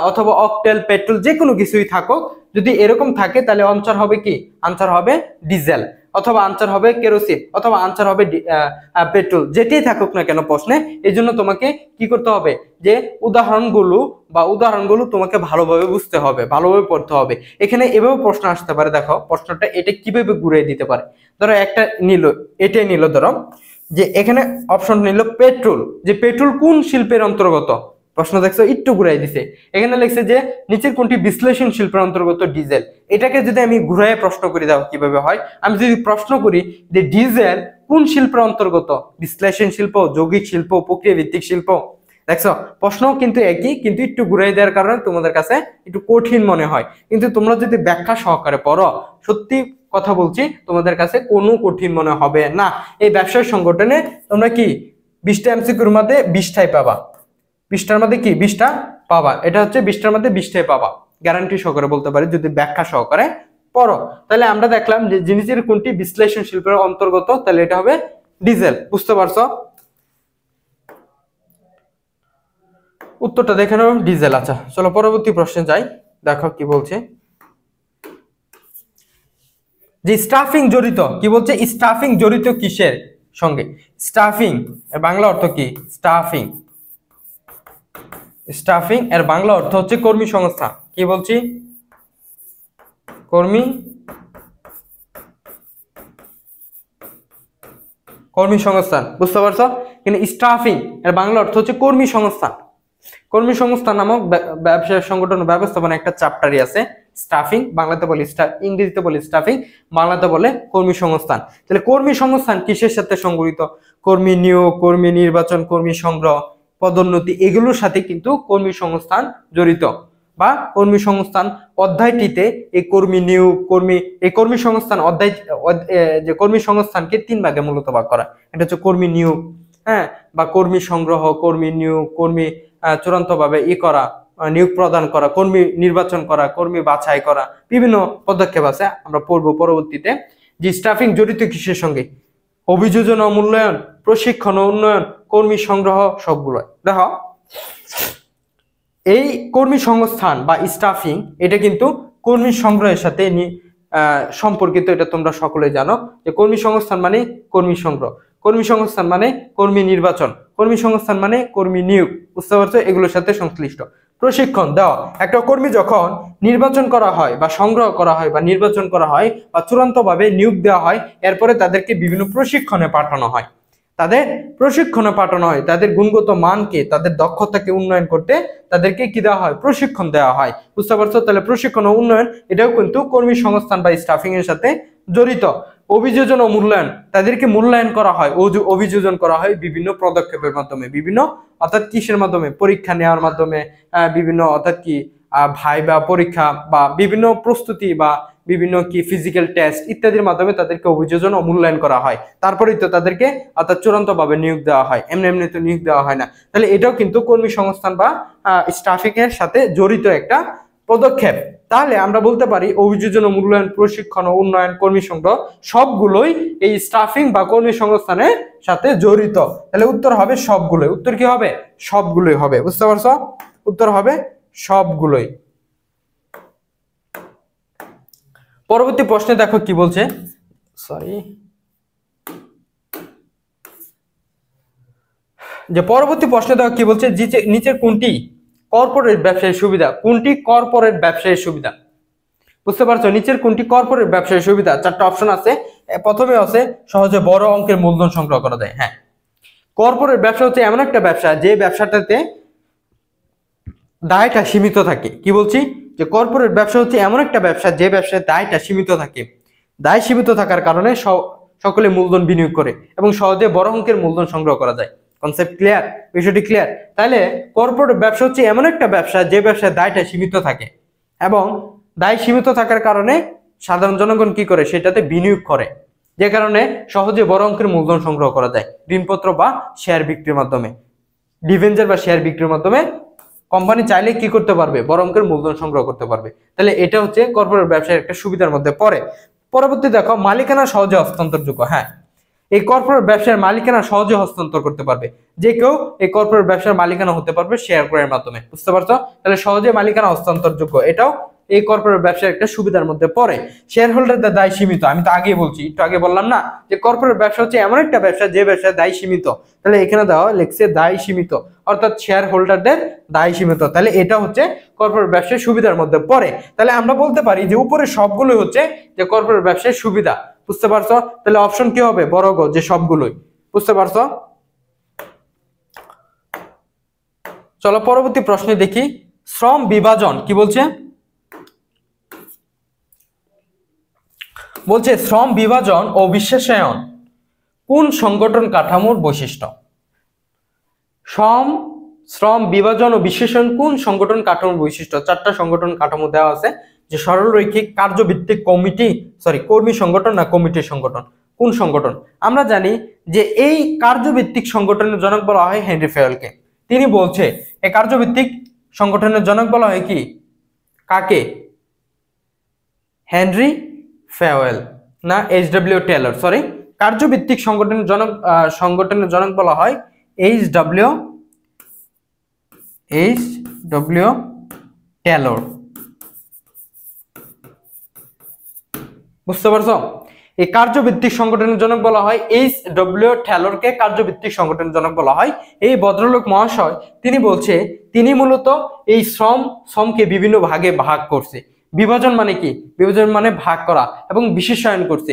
Speaker 1: অথবা অকটেল, পেট্রোল যে কোনো কিছুই থাকুক, যদি এরকম থাকে তাহলে আনসার হবে কি, আনসার হবে ডিজেল, অথবা আনসার হবে কেরোসিন, অথবা আনসার হবে পেট্রোল, যেটাই থাকুক না কেন প্রশ্নে। এই জন্য তোমাকে কি করতে হবে, যে উদাহরণগুলো তোমাকে ভালোভাবে বুঝতে হবে, ভালোভাবে পড়তে হবে। এখানে এভাবে প্রশ্ন আসতে পারে, দেখো প্রশ্নটা এটা কিভাবে ঘুরিয়ে দিতে পারে। ধরো একটা নিল, এটাই নিল, ধরো যে এখানে অপশন নিল পেট্রোল, যে পেট্রোল কোন শিল্পের অন্তর্গত, প্রশ্ন দেখছো একটু ঘুরাই দিছে, এখানে লিখছে যে নিচের কোনটি বিশ্লেষণ শিল্পের অন্তর্গত, ডিজেল। এটাকে যদি আমি ঘুরাই প্রশ্ন করি, দাও কিভাবে হয়, আমি যদি প্রশ্ন করি যে ডিজেল কোন শিল্পের অন্তর্গত, বিশ্লেষণ শিল্প, যৌগিক শিল্প, প্রক্রিয়া ভিত্তিক শিল্প। দেখছো প্রশ্ন কিন্তু একই, কিন্তু একটু ঘুরাই দেওয়ার কারণে তোমাদের কাছে একটু কঠিন মনে হয়, কিন্তু তোমরা যদি ব্যাখ্যা সহকারে পড়ো, সত্যি কথা বলছি, তোমাদের কাছে কোনো কঠিন মনে হবে না। এই ব্যবসায় সংগঠনে তোমরা কি 20টা এমসিকিউর মধ্যে 20টাই পাবা, 20টার মধ্যে কি 20টা পাবা, এটা হচ্ছে 20টার মধ্যে 20টাই পাবা, গ্যারান্টি সহকারে বলতে পারি যদি ব্যাখ্যা সহকারে পড়ো। তাহলে আমরা দেখলাম যে জিনিসের কোনটি বিশ্লেষণ শিল্পের অন্তর্গত, তাহলে এটা হবে ডিজেল। বুঝতে পারছো, উত্তরটা দেখে নাও ডিজেল। আচ্ছা চলো পরবর্তী প্রশ্নে যাই, দেখো কি বলছে, যে স্টাফিং জড়িত, কি বলছে, স্টাফিং জড়িত কিসের সঙ্গে, স্টাফিং এর বাংলা অর্থ কি, স্টাফিং, স্টাফিং এর বাংলা অর্থ হচ্ছে কর্মী সংস্থান। কি বলছি, কর্মী সংস্থান। বুঝতে পারছো, কিন্তু স্টাফিং এর বাংলা অর্থ হচ্ছে কর্মী সংস্থান। কর্মী সংস্থান নামক ব্যবসায় সংগঠন ব্যবস্থাপনা একটা চ্যাপ্টারই আছে, স্টাফিং, বাংলাতে বলি ইংরেজিতে বলি স্টাফিং, বাংলাতে বলে কর্মী সংস্থান। তাহলে কর্মী সংস্থান কিসের সাথে সংগঠিত, কর্মী নিয়োগ, কর্মী নির্বাচন, কর্মী সংগ্রহ, পদোন্নতি, এগুলোর সাথে কিন্তু কর্মী সংস্থান জড়িত। বা কর্মী সংস্থান অধ্যায়টিতে এই কর্মী সংস্থান অধ্যায় যে কর্মী সংস্থানকে 3 ভাগে মূলত ভাগ করা। এটা হচ্ছে কর্মী নিয়োগ, হ্যাঁ, বা কর্মী সংগ্রহ, কর্মী নিয়োগ, কর্মী চূড়ান্তভাবে করা, নিয়োগ প্রদান করা, কর্মী নির্বাচন করা, কর্মী বাছাই করা, বিভিন্ন পদক্ষেপ আছে, আমরা পড়ব পরবর্তীতে। যে স্টাফিং জড়িত কিসের সঙ্গে? অভিযোজন ও মূল্যায়ন, প্রশিক্ষণ ও উন্নয়ন, কর্মী সংগ্রহ, সবগুলো। দেখো, এই কর্মী সংস্থান বা স্টাফিং এটা কিন্তু কর্মী সংগ্রহের সাথে সম্পর্কিত। এটা তোমরা সকলে জানো যে কর্মী সংস্থান মানে কর্মী সংগ্রহ, কর্মী সংস্থান মানে কর্মী নির্বাচন, কর্মী সংস্থান মানে কর্মী নিয়োগ, বুঝতে পারছো? এগুলোর সাথে সংশ্লিষ্ট। প্রশিক্ষণ দেওয়া, একটা কর্মী যখন নির্বাচন করা হয় বা সংগ্রহ করা হয় বা নির্বাচন করা হয় বা চূড়ান্তভাবে নিয়োগ দেওয়া হয়, এরপরে তাদেরকে বিভিন্ন প্রশিক্ষণে পাঠানো হয়, তাদের গুণগত মানকে, তাদের দক্ষতাকে উন্নয়ন করতে তাদেরকে কি দেওয়া হয়? প্রশিক্ষণ দেওয়া হয়, বুঝতে পারছো? তাহলে প্রশিক্ষণ ও উন্নয়ন এটাও কিন্তু কর্মী সংস্থান বা স্টাফিং এর সাথে জড়িত। অভিযোজন ও মূল্যায়ন, তাদেরকে মূল্যায়ন করা হয়, অভিযোজন করা হয় বিভিন্ন পদক্ষেপের মাধ্যমে, বিভিন্ন অর্থাৎ কিসের মাধ্যমে? পরীক্ষা নেওয়ার মাধ্যমে, বিভিন্ন অর্থাৎ কি ভাইবা পরীক্ষা বা বিভিন্ন প্রস্তুতি বা বিভিন্ন কি ফিজিক্যাল টেস্ট ইত্যাদির মাধ্যমে তাদেরকে অভিযোজন ও মূল্যায়ন করা হয়, তারপরেই তো তাদেরকে অর্থাৎ চূড়ান্তভাবে নিয়োগ দেওয়া হয়, এমনি এমনি তো নিয়োগ দেওয়া হয় না। তাহলে এটাও কিন্তু কর্মী সংস্থান বা স্টাফিং এর সাথে জড়িত একটা পদক্ষেপ। তাহলে আমরা বলতে পারি অভিযোজন ও মূল্যায়ন, প্রশিক্ষণ ও উন্নয়ন, কর্মী সংগ্রহ সবগুলোই এই স্টাফিং বা কর্মী সংস্থানের সাথে জড়িত। তাহলে উত্তর হবে সবগুলোই। উত্তর কি হবে? সবগুলোই হবে, বুঝতে পারছো? উত্তর হবে সবগুলোই। পরবর্তী প্রশ্নে দেখো কি বলছে, পরবর্তী প্রশ্নে দেখো কি বলছে, নিচের কোনটি কর্পোরেট ব্যবসায়ের সুবিধা? কোনটি কর্পোরেট ব্যবসায়ের সুবিধা? বুঝতে পারছো? নিচের কোনটি কর্পোরেট ব্যবসায়ের সুবিধা? 4টা অপশন আছে। প্রথমে আছে সহজে বড় অঙ্কের মূলধন সংগ্রহ করা যায়। হ্যাঁ, কর্পোরেট ব্যবসা হচ্ছে এমন একটা ব্যবসা যে ব্যবসাটাতে দায়টা সীমিত থাকে। কি বলছি? যে কর্পোরেট ব্যবসা হচ্ছে এমন একটা ব্যবসা যে ব্যবসায় দায়টা সীমিত থাকে। দায় সীমিত থাকার কারণে সকলে মূলধন বিনিয়োগ করে এবং সহজে বড় অঙ্কের মূলধন সংগ্রহ করা যায়। Concept clear? বিষয়টি ক্লিয়ার? তাহলে কর্পোরেট ব্যবসা হচ্ছে এমন একটা ব্যবসা যে ব্যবসায় দায়টা সীমিত থাকে এবং দায় সীমিত থাকার কারণে সাধারণ জনগণ কি করে? সেটাতে বিনিয়োগ করে, যে কারণে সহজে বড় অঙ্কের মূলধন সংগ্রহ করা যায় ঋণপত্র বা শেয়ার বিক্রির মাধ্যমে, ডিভেঞ্চার বা শেয়ার বিক্রির মাধ্যমে কোম্পানি চাইলে কি করতে পারবে? বড় অঙ্কের মূলধন সংগ্রহ করতে পারবে। তাহলে এটা হচ্ছে কর্পোরেট ব্যবসার একটা সুবিধার মধ্যে পড়ে। পরবর্তী দেখো, মালিকানা সহজে হস্তান্তরযোগ্য। হ্যাঁ, এই কর্পোরেট ব্যবসার মালিকানা সহজে হস্তান্তর করতে পারবে, যে কেউ এই কর্পোরেট ব্যবসার মালিকানা হতে পারবে শেয়ার ক্রয়ের মাধ্যমে, বুঝতে পারছো? তাহলে সহজে মালিকানা হস্তান্তরযোগ্য, এটাও এই কর্পোরেট ব্যবসার একটা সুবিধার মধ্যে পড়ে। শেয়ার হোল্ডারদের দায় সীমিত, আমি তো আগেই বলছি, একটু আগে বললাম না যে কর্পোরেট ব্যবসা হচ্ছে এমন একটা ব্যবসা যে ব্যবসায় দায় সীমিত। তাহলে এখানে দেওয়া লেখছে দায় সীমিত, অর্থাৎ শেয়ার হোল্ডারদের দায় সীমিত। তাহলে এটা হচ্ছে কর্পোরেট ব্যবসার সুবিধার মধ্যে পড়ে। তাহলে আমরা বলতে পারি যে উপরে সবগুলোই হচ্ছে যে কর্পোরেট ব্যবসার সুবিধা, বুঝতে পারছো? তাহলে অপশন কি হবে? বড় গ, যে সবগুলোই, বুঝতে পারছো? চলো পরবর্তী প্রশ্নে দেখি, শ্রম বিভাজন কি বলছে? বলছে শ্রম বিভাজন ও বিশেষায়ন কোন সংগঠন কাঠামোর বৈশিষ্ট্য? শ্রম বিভাজন ও বিশেষায়ন কোন সংগঠন কাঠামোর বৈশিষ্ট্য? 4টা সংগঠন কাঠামো দেওয়া আছে, যে সরল রৈখিক, কার্যভিত্তিক, কর্মী সংগঠন না কমিটি সংগঠন? কোন সংগঠন? আমরা জানি যে এই কার্যভিত্তিক সংগঠনের জনক বলা হয় হেনরি ফেওয়েলকে। তিনি বলছে এই কার্যভিত্তিক সংগঠনের জনক বলা হয় কি? কাকে? হেনরি ফেওয়েল না এইচডব্লিউ টেলর? সরি, কার্যভিত্তিক সংগঠনের জনক বলা হয় এইচডব্লিউ টেলর, বুঝতে পারছো? এই কার্যভিত্তিক সংগঠনের জনক বলা হয় এইচডব্লিউ টেলরকে, কার্যভিত্তিক সংগঠনের জনক বলা হয়। এই ভদ্রলোক মহাশয় তিনি বলছে তিনি মূলত এই শ্রমকে বিভিন্ন ভাগে ভাগ করছে। বিভাজন মানে কি? বিভাজন মানে ভাগ করা, এবং বিশেষায়ন করছে,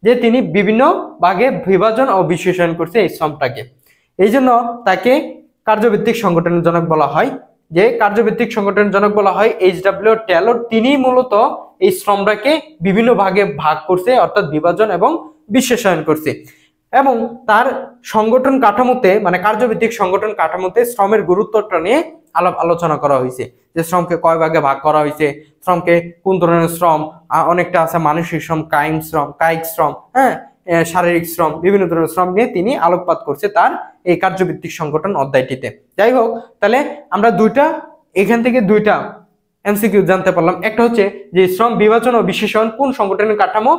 Speaker 1: যে তিনি বিভিন্ন ভাগে বিভাজন ও বিশেষায়ন করছে এই শ্রমটাকে। এই জন্য তাকে কার্যভিত্তিক সংগঠনের জনক বলা হয়। যে কার্যভিত্তিক সংগঠনের জনক বলা হয় এইচডব্লিউ টেলর, তিনি মূলত এই শ্রমটাকে বিভিন্ন ভাগে ভাগ করছে, অর্থাৎ বিভাজন এবং বিশেষায়ন করছে। এবং তার সংগঠন কাঠামোতে মানে কার্যভিত্তিক সংগঠন কাঠামোতে শ্রমের গুরুত্বটা নিয়ে আলোচনা করা হয়েছে, যে শ্রমকে কয় ভাগে ভাগ করা হয়েছে, শ্রমকে কোন ধরনের শ্রম, অনেকটা আছে মানসিক শ্রম, কায়িক শ্রম, হ্যাঁ, শারীরিক শ্রম, বিভিন্ন ধরনের শ্রম নিয়ে তিনি আলোকপাত করছে তার এই কার্যভিত্তিক সংগঠন অধ্যায়টিতে। যাই হোক, তাহলে আমরা এখান থেকে দুইটা এমসিকিউ জানতে পারলাম। একটা হচ্ছে যে শ্রম বিভাজন ও বিশেষণ কোন সংগঠনের কাঠামো,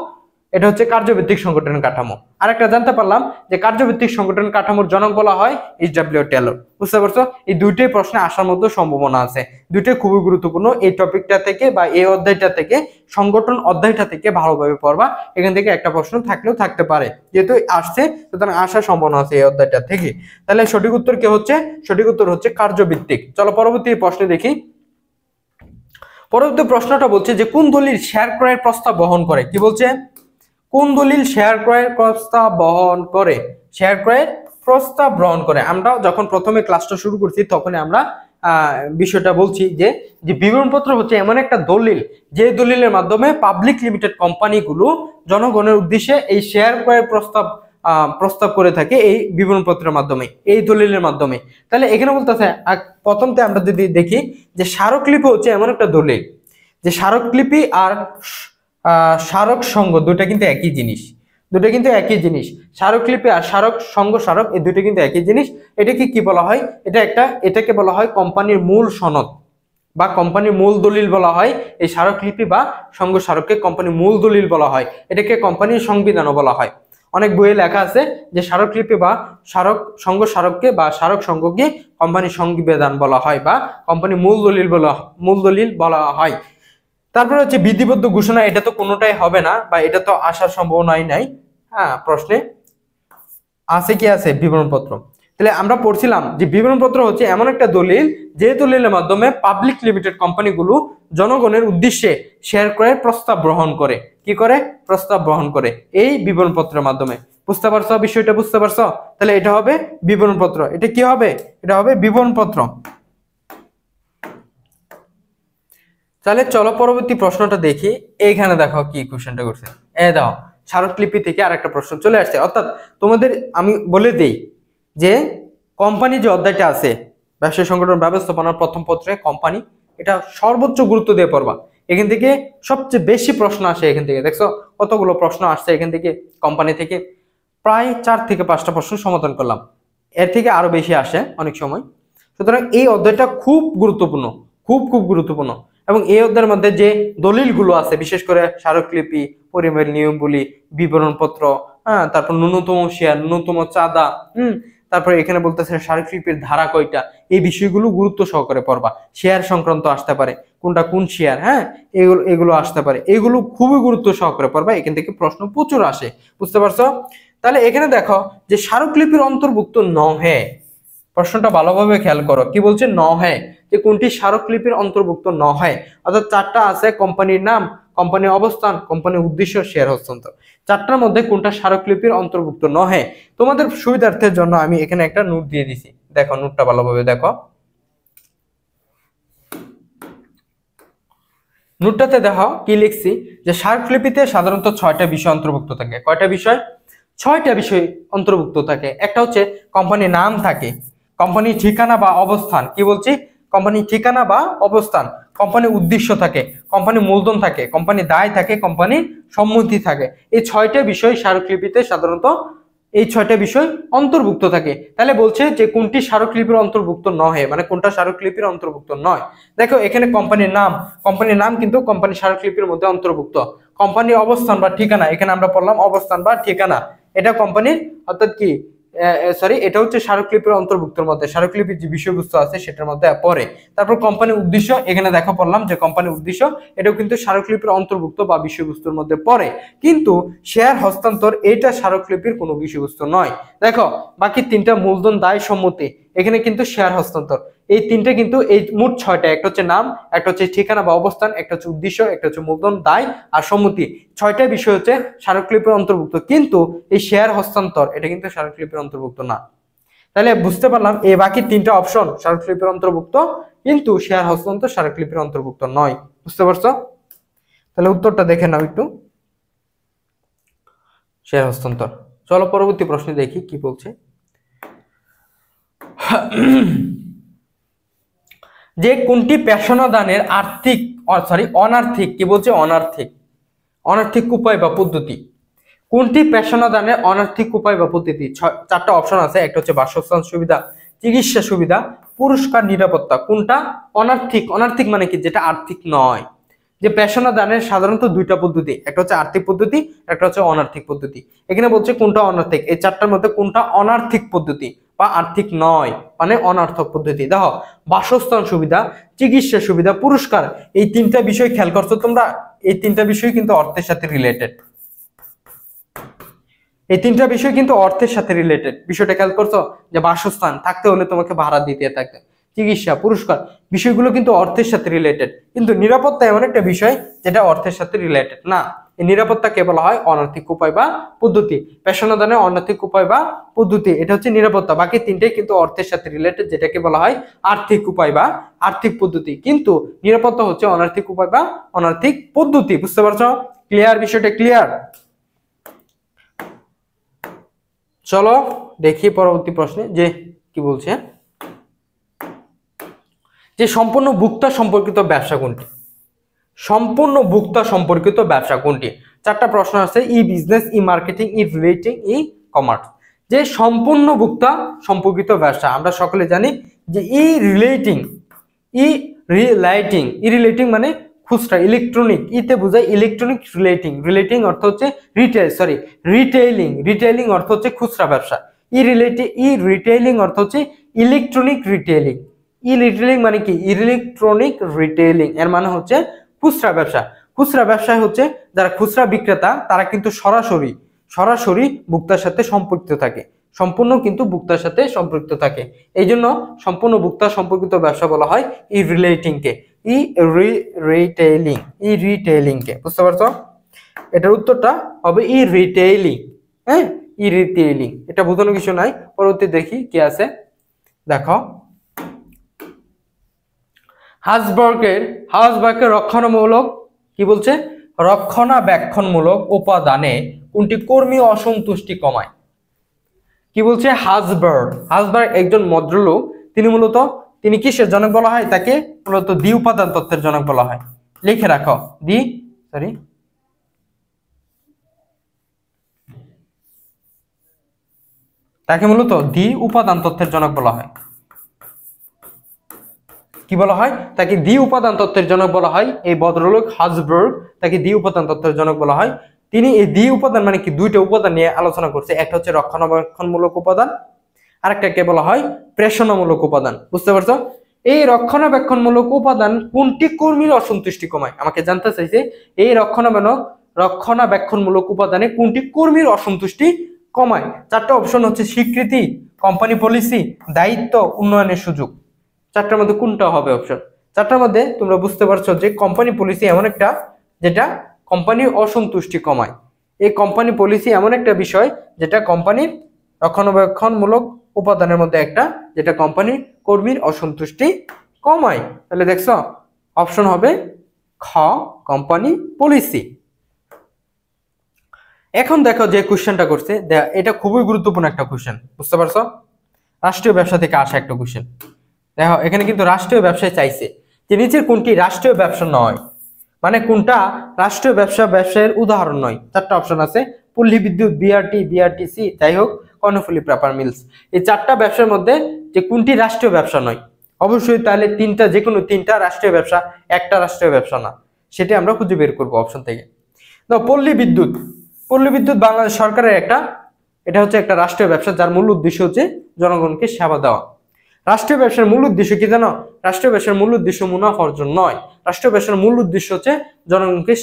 Speaker 1: এটা হচ্ছে কার্যভিত্তিক সংগঠনের কাঠামো। আরেকটা জানতে পারলাম যে কার্যভিত্তিক সংগঠন কাঠামোর জনক বলা হয় এইচ.ডব্লিউ. টেলর। বুঝতে পারছো, এই দুইটাই প্রশ্নে আসার মধ্যে সম্ভাবনা আছে, দুইটাই খুবই গুরুত্বপূর্ণ। এই টপিকটা থেকে বা এই অধ্যায়টা থেকে, সংগঠন অধ্যায়টা থেকে ভালোভাবে পড়বা, এখান থেকে একটা প্রশ্ন থাকলেও থাকতে পারে, যেহেতু আসছে সুতরাং আসার সম্ভাবনা আছে এই অধ্যায়টা থেকে। তাহলে সঠিক উত্তর কি হচ্ছে? সঠিক উত্তর হচ্ছে কার্যভিত্তিক। চলো পরবর্তী প্রশ্ন দেখি। পরবর্তী প্রশ্নটা বলছে যে কোন দলিল শেয়ার ক্রয়ের প্রস্তাব বহন করে? কি বলছে? কোন দলিল শেয়ার ক্রয়ের প্রস্তাব বহন করে? শেয়ার ক্রয়ের প্রস্তাব গ্রহণ করে। আমরা যখন প্রথমে ক্লাসটা শুরু করছি তখন আমরা বিষয়টা বলছি যে বিবরণপত্র হচ্ছে এমন একটা দলিল, যে দলিলের মাধ্যমে পাবলিক লিমিটেড কোম্পানিগুলো জনগণের উদ্দেশ্যে এই শেয়ার ক্রয়ের প্রস্তাব করে থাকে এই বিবরণপত্রের মাধ্যমে, এই দলিলের মাধ্যমে। তাহলে এখানে বলতেছে প্রথমতে আমরা যদি দেখি যে স্মারকলিপি হচ্ছে এমন একটা দলিল, যে স্মারকলিপি আর স্মারক সংঘ দুটো কিন্তু একই জিনিস, স্মারকলিপি আর স্মারক এই দুটো কিন্তু একই জিনিস। এটাকে কি বলা হয়? এটাকে বলা হয় কোম্পানির মূল সনদ বা কোম্পানির মূল দলিল বলা হয়। এই স্মারকলিপি বা স্মারককে কোম্পানির মূল দলিল বলা হয়, এটাকে কোম্পানির সংবিধানও বলা হয়। অনেক বইয়ে লেখা আছে যে স্মারকলিপি বা স্মারককে বা স্মারক সংঘকে কোম্পানির সংবিধান বলা হয় বা কোম্পানির মূল দলিল বলা হয়। তারপরে হচ্ছে বিধিবদ্ধ ঘোষণা, এটা তো কোনোটাই হবে না বা এটা তো আসার সম্ভাবনাই নাই। হ্যাঁ, প্রশ্নে আছে কি? আছে বিবরণপত্র। তাহলে আমরা পড়ছিলাম যে বিবরণপত্র হচ্ছে এমন একটা দলিল, যে দলিলের মাধ্যমে পাবলিক লিমিটেড কোম্পানিগুলো জনগণের উদ্দেশ্যে শেয়ার ক্রয়ের প্রস্তাব গ্রহণ করে। কি করে? প্রস্তাব গ্রহণ করে এই বিবরণপত্রের মাধ্যমে। বুঝতে পারছো বিষয়টা? বুঝতে পারছো? তাহলে এটা হবে বিবরণপত্র। এটা কি হবে? এটা হবে বিবরণপত্র। তাহলে চলো পরবর্তী প্রশ্নটা দেখি। এইখানে দেখো কি কোশ্চেনটা করছে। দাও স্মারকলিপি থেকে আরেকটা প্রশ্ন চলে আসছে। অর্থাৎ তোমাদের আমি বলে দেই যে কোম্পানি যে অধ্যায়টা আছে, ব্যবসায়ী সংগঠন ব্যবস্থাপনার প্রথম পত্রে কোম্পানি, এটা সর্বোচ্চ গুরুত্ব দিয়ে পড়বা। এখান থেকে সবচেয়ে বেশি প্রশ্ন আসে। এখান থেকে দেখছো কতগুলো প্রশ্ন আসছে এখান থেকে, কোম্পানি থেকে প্রায় 4 থেকে 5টা প্রশ্ন সমাধান করলাম, এর থেকে আরো বেশি আসে অনেক সময়। সুতরাং এই অধ্যায়টা খুব গুরুত্বপূর্ণ, খুব গুরুত্বপূর্ণ। এবং এই অধ্যায়ের মধ্যে যে দলিলগুলো আছে, বিশেষ করে স্মারকলিপি, পরিমেয় নিয়মগুলি, বিবরণপত্র, হ্যাঁ, তারপর ন্যূনতম শেয়ার, ন্যূনতম চাঁদা, তারপরে এখানে বলতেছে স্মারকলিপির ধারা কয়টা, এই বিষয়গুলো গুরুত্ব সহকারে পড়বা। শেয়ার সংক্রান্ত আসতে পারে, কোনটা কোন শেয়ার, হ্যাঁ, এগুলো আসতে পারে, এগুলো খুবই গুরুত্ব সহকারে পড়বা। এখান থেকে প্রশ্ন প্রচুর আসে। বুঝতে পারছো? তাহলে এখানে দেখো যে স্মারকলিপির অন্তর্ভুক্ত নহে, প্রশ্নটা ভালোভাবে খেয়াল করো। কি বলছে? নহে, যে কোনটি স্মারকলিপির অন্তর্ভুক্ত নহে। অর্থাৎ 4টা আছে, কোম্পানির নাম, কোম্পানির অবস্থান, কোম্পানির উদ্দেশ্য, শেয়ার হস্তান্তর। 4টার মধ্যে কোনটা স্মারকলিপির অন্তর্ভুক্ত নহে? তোমাদের সুবিধার্থের জন্য আমি এখানে একটা নোট দিয়ে দিছি, দেখো নোটটা ভালোভাবে দেখো। নোটটাতে দেখো কি লিখছি, যে স্মারকলিপিতে সাধারণত 6টা বিষয় অন্তর্ভুক্ত থাকে। কয়টা বিষয়? 6টা বিষয় অন্তর্ভুক্ত থাকে। একটা হচ্ছে কোম্পানির নাম থাকে, কোম্পানির ঠিকানা বা অবস্থান, কি বলছি? কোম্পানির ঠিকানা বা অবস্থান, কোম্পানির উদ্দেশ্য থাকে, কোম্পানির মূলধন থাকে, কোম্পানির দায় থাকে, কোম্পানির সম্মতি থাকে। এই 6টা বিষয় স্মারকলিপিতে সাধারণত এই 6টা বিষয় অন্তর্ভুক্ত থাকে। তাহলে বলছে যে কোনটি স্মারকলিপির অন্তর্ভুক্ত নহে, মানে কোনটা স্মারকলিপির অন্তর্ভুক্ত নয়। দেখো এখানে কোম্পানির নাম কিন্তু কোম্পানির স্মারকলিপির মধ্যে অন্তর্ভুক্ত। কোম্পানির অবস্থান বা ঠিকানা, এখানে আমরা পড়লাম অবস্থান বা ঠিকানা, এটা কোম্পানির অর্থাৎ কি এটা হচ্ছে স্মারকলিপির অন্তর্ভুক্তের মধ্যে, স্মারকলিপির যে বিষয়বস্তু আছে সেটার মধ্যে পড়ে। তারপর কোম্পানির উদ্দেশ্য, এখানে দেখো পড়লাম যে কোম্পানির উদ্দেশ্য, এটাও কিন্তু স্মারকলিপির অন্তর্ভুক্ত বা বিষয়বস্তুর মধ্যে পড়ে। কিন্তু শেয়ার হস্তান্তর এটা স্মারকলিপির কোনো বিষয়বস্তু নয়। দেখো বাকি 3টা মূলধন, দায়, সম্মতি, এখানে কিন্তু শেয়ার হস্তান্তর। এই 3টে কিন্তু এই মোট 6টা, একটা হচ্ছে নাম, একটা হচ্ছে ঠিকানা বা অবস্থান, একটা হচ্ছে উদ্দেশ্য, একটা হচ্ছে মূলধন, দায় আর সম্মতি। 6টা বিষয় হচ্ছে স্মারকলিপির অন্তর্ভুক্ত, কিন্তু এই শেয়ার হস্তান্তর এটা কিন্তু স্মারকলিপির অন্তর্ভুক্ত না। তাহলে বুঝতে পারলাম এই বাকি 3টা অপশন স্মারকলিপির অন্তর্ভুক্ত, কিন্তু শেয়ার হস্তান্তর স্মারকলিপির অন্তর্ভুক্ত নয়। বুঝতে পারছো? তাহলে উত্তরটা দেখে নাও একটু। শেয়ার হস্তান্তর চলো পরবর্তী প্রশ্ন দেখি কি বলছে। যে কোনটি পেশনাদানের আর্থিক অনার্থিক কি বলছে অনার্থিক উপায় বা পদ্ধতি, কোনটি পেশনাদানের অনার্থিক উপায় বা পদ্ধতি? চারটা অপশন আছে, একটা হচ্ছে বাসস্থান সুবিধা, চিকিৎসা সুবিধা, পুরস্কার, নিরাপত্তা। কোনটা অনার্থিক মানে কি, যেটা আর্থিক নয়। যে পেশনাদানের সাধারণত দুইটা পদ্ধতি, একটা হচ্ছে আর্থিক পদ্ধতি, একটা হচ্ছে অনার্থিক পদ্ধতি। এখানে বলছে কোনটা অনার্থিক, এই চারটার মধ্যে কোনটা অনার্থিক পদ্ধতি বা আর্থিক নয়, মানে অনার্থক পদ্ধতি। দেখো, বাসস্থান সুবিধা, চিকিৎসা সুবিধা, পুরস্কার, এই তিনটা বিষয় খেয়াল করছো তোমরা? এই তিনটা বিষয় কিন্তু অর্থের সাথে রিলেটেড। এই তিনটা বিষয় কিন্তু অর্থের সাথে রিলেটেড। বিষয়টা খেয়াল করছো? যে বাসস্থান থাকতে হলে তোমাকে ভাড়া দিতে থাকতে, চিকিৎসা, পুরস্কার, বিষয়গুলো কিন্তু অর্থের সাথে রিলেটেড। কিন্তু নিরাপত্তা এমন একটা বিষয় যেটা অর্থের সাথে রিলেটেড না। এই নিরাপত্তাকে বলা হয় অনৈতিক উপায় বা পদ্ধতি। পেশনাদানের অনৈতিক উপায় বা পদ্ধতি, এটা হচ্ছে নিরাপত্তা। বাকি তিনটাই কিন্তু অর্থের সাথে রিলেটেড, যেটাকে বলা হয় আর্থিক উপায় বা আর্থিক পদ্ধতি। কিন্তু নিরাপত্তা হচ্ছে অনৈতিক উপায় বা অনৈতিক পদ্ধতি। বুঝতে পারছো? ক্লিয়ার? বিষয়টা ক্লিয়ার? চলো দেখি পরবর্তী প্রশ্নে যে কি বলছে। যে সম্পূর্ণ ভোক্তা সম্পর্কিত ব্যবসা কোনটি? সম্পূর্ণ ভোক্তা সম্পর্কিত ব্যবসা কোনটি? চারটা প্রশ্ন আছে, ই বিজনেস, ই মার্কেটিং, ই রিলেটিং, ই কমার্স। যে সম্পূর্ণ ভোক্তা সম্পর্কিত ব্যবসা, আমরা সকলে জানি যে ই রিলেটিং মানে খুচরা, ইলেকট্রনিক, ইতে বোঝায় ইলেকট্রনিক, রিলেটিং অর্থ হচ্ছে রিটেইলিং অর্থ হচ্ছে খুচরা ব্যবসা। ই রিটেইলিং অর্থ হচ্ছে ইলেকট্রনিক রিটেইলিং। মানে কি, ইলেকট্রনিক রিটেইলিং এর মানে হচ্ছে খুচরা ব্যবসা। খুচরা ব্যবসায় হচ্ছে যারা খুচরা বিক্রেতা তারা কিন্তু সরাসরি ভোক্তার সাথে সম্পৃক্ত থাকে, সম্পূর্ণ কিন্তু ভোক্তার সাথে সম্পৃক্ত থাকে। এই জন্য সম্পূর্ণ ভোক্তা সম্পর্কিত ব্যবসা বলা হয় ই রিটেইলিং কে। বুঝতে পারছো? এটার উত্তরটা হবে ই রিটেইলিং। হ্যাঁ, ই রিটেইলিং, এটা বোঝানোর কিছু নাই। পরবর্তী দেখি কি আছে, দেখো। হাসবার্গের রক্ষণামূলক কি বলছে, রক্ষণাবেক্ষণমূলক উপাদানে কোনটি কর্মী অসন্তুষ্টি কমায়? কি বলছে? হাসবার্গ একজন ভদ্রলোক, তিনি কিসের জনক বলা হয়? তাকে মূলত দ্বি উপাদান তত্ত্বের জনক বলা হয়। লিখে রাখো, তাকে মূলত দ্বি উপাদান তত্ত্বের জনক বলা হয়। কি বলা হয়? তাকে দ্বি উপাদান তত্ত্বের জনক বলা হয়। এই ভদ্রলোক হাসবার্গ, তাকে দ্বি উপাদান তত্ত্বের জনক বলা হয়। তিনি এই দ্বি উপাদান মানে কি, দুইটা উপাদান নিয়ে আলোচনা করছে। একটা হচ্ছে রক্ষণাবেক্ষণমূলক উপাদান, আরেকটাকে বলা হয় প্রেষণামূলক উপাদান। বুঝতে পারছো? এই রক্ষণাবেক্ষণমূলক উপাদান কোনটি কর্মীর অসন্তুষ্টি কমায়? আমাকে জানতে চাইছে এই রক্ষণাবেক্ষণমূলক উপাদানে কোনটি কর্মীর অসন্তুষ্টি কমায়। চারটা অপশন হচ্ছে স্বীকৃতি, কোম্পানি পলিসি, দায়িত্ব, উন্নয়নের সুযোগ। চারটার মধ্যে কোনটা হবে অপশন? চারটার মধ্যে তোমরা বুঝতে পারছো যে কোম্পানি পলিসি এমন একটা যেটা কোম্পানির অসন্তুষ্টি কমায়। এই কোম্পানি পলিসি এমন একটা বিষয় যেটা কোম্পানির রক্ষণাবেক্ষণমূলক উপাদানের মধ্যে একটা, যেটা কোম্পানির কর্মীর অসন্তুষ্টি কমায়। তাহলে দেখছো অপশন হবে খ, কোম্পানি পলিসি। এখন দেখো যে কোশ্চেনটা করছে, এটা খুবই গুরুত্বপূর্ণ একটা কোশ্চেন। বুঝতে পারছো? রাষ্ট্রীয় ব্যবসা থেকে আসা একটা কোশ্চেন। দেখো এখানে কিন্তু রাষ্ট্রীয় ব্যবসায় চাইছে যে নিচের কোনটি রাষ্ট্রীয় ব্যবসা নয়, মানে কোনটা রাষ্ট্রীয় ব্যবসায়ের উদাহরণ নয়। চারটা অপশন আছে, পল্লী বিদ্যুৎ, বিআরটিসি, যাই হোক, কর্ণফুলী পেপার মিলস। এই চারটা ব্যবসার মধ্যে যে কোনটি রাষ্ট্রীয় ব্যবসা নয়, অবশ্যই তাহলে যে কোনো তিনটা রাষ্ট্রীয় ব্যবসা, একটা রাষ্ট্রীয় ব্যবসা না, সেটা আমরা খুঁজে বের করবো অপশন থেকে। পল্লী বিদ্যুৎ বাংলাদেশ সরকারের এটা হচ্ছে একটা রাষ্ট্রীয় ব্যবসা, যার মূল উদ্দেশ্য হচ্ছে জনগণকে সেবা দেওয়া। রাষ্ট্রীয় ব্যবসার মূল উদ্দেশ্য কি জানো? রাষ্ট্রীয় ব্যবসার মূল উদ্দেশ্য মুনাফা অর্জন নয়। রাষ্ট্রীয় ব্যবসার মূল উদ্দেশ্য হচ্ছে জনগণকে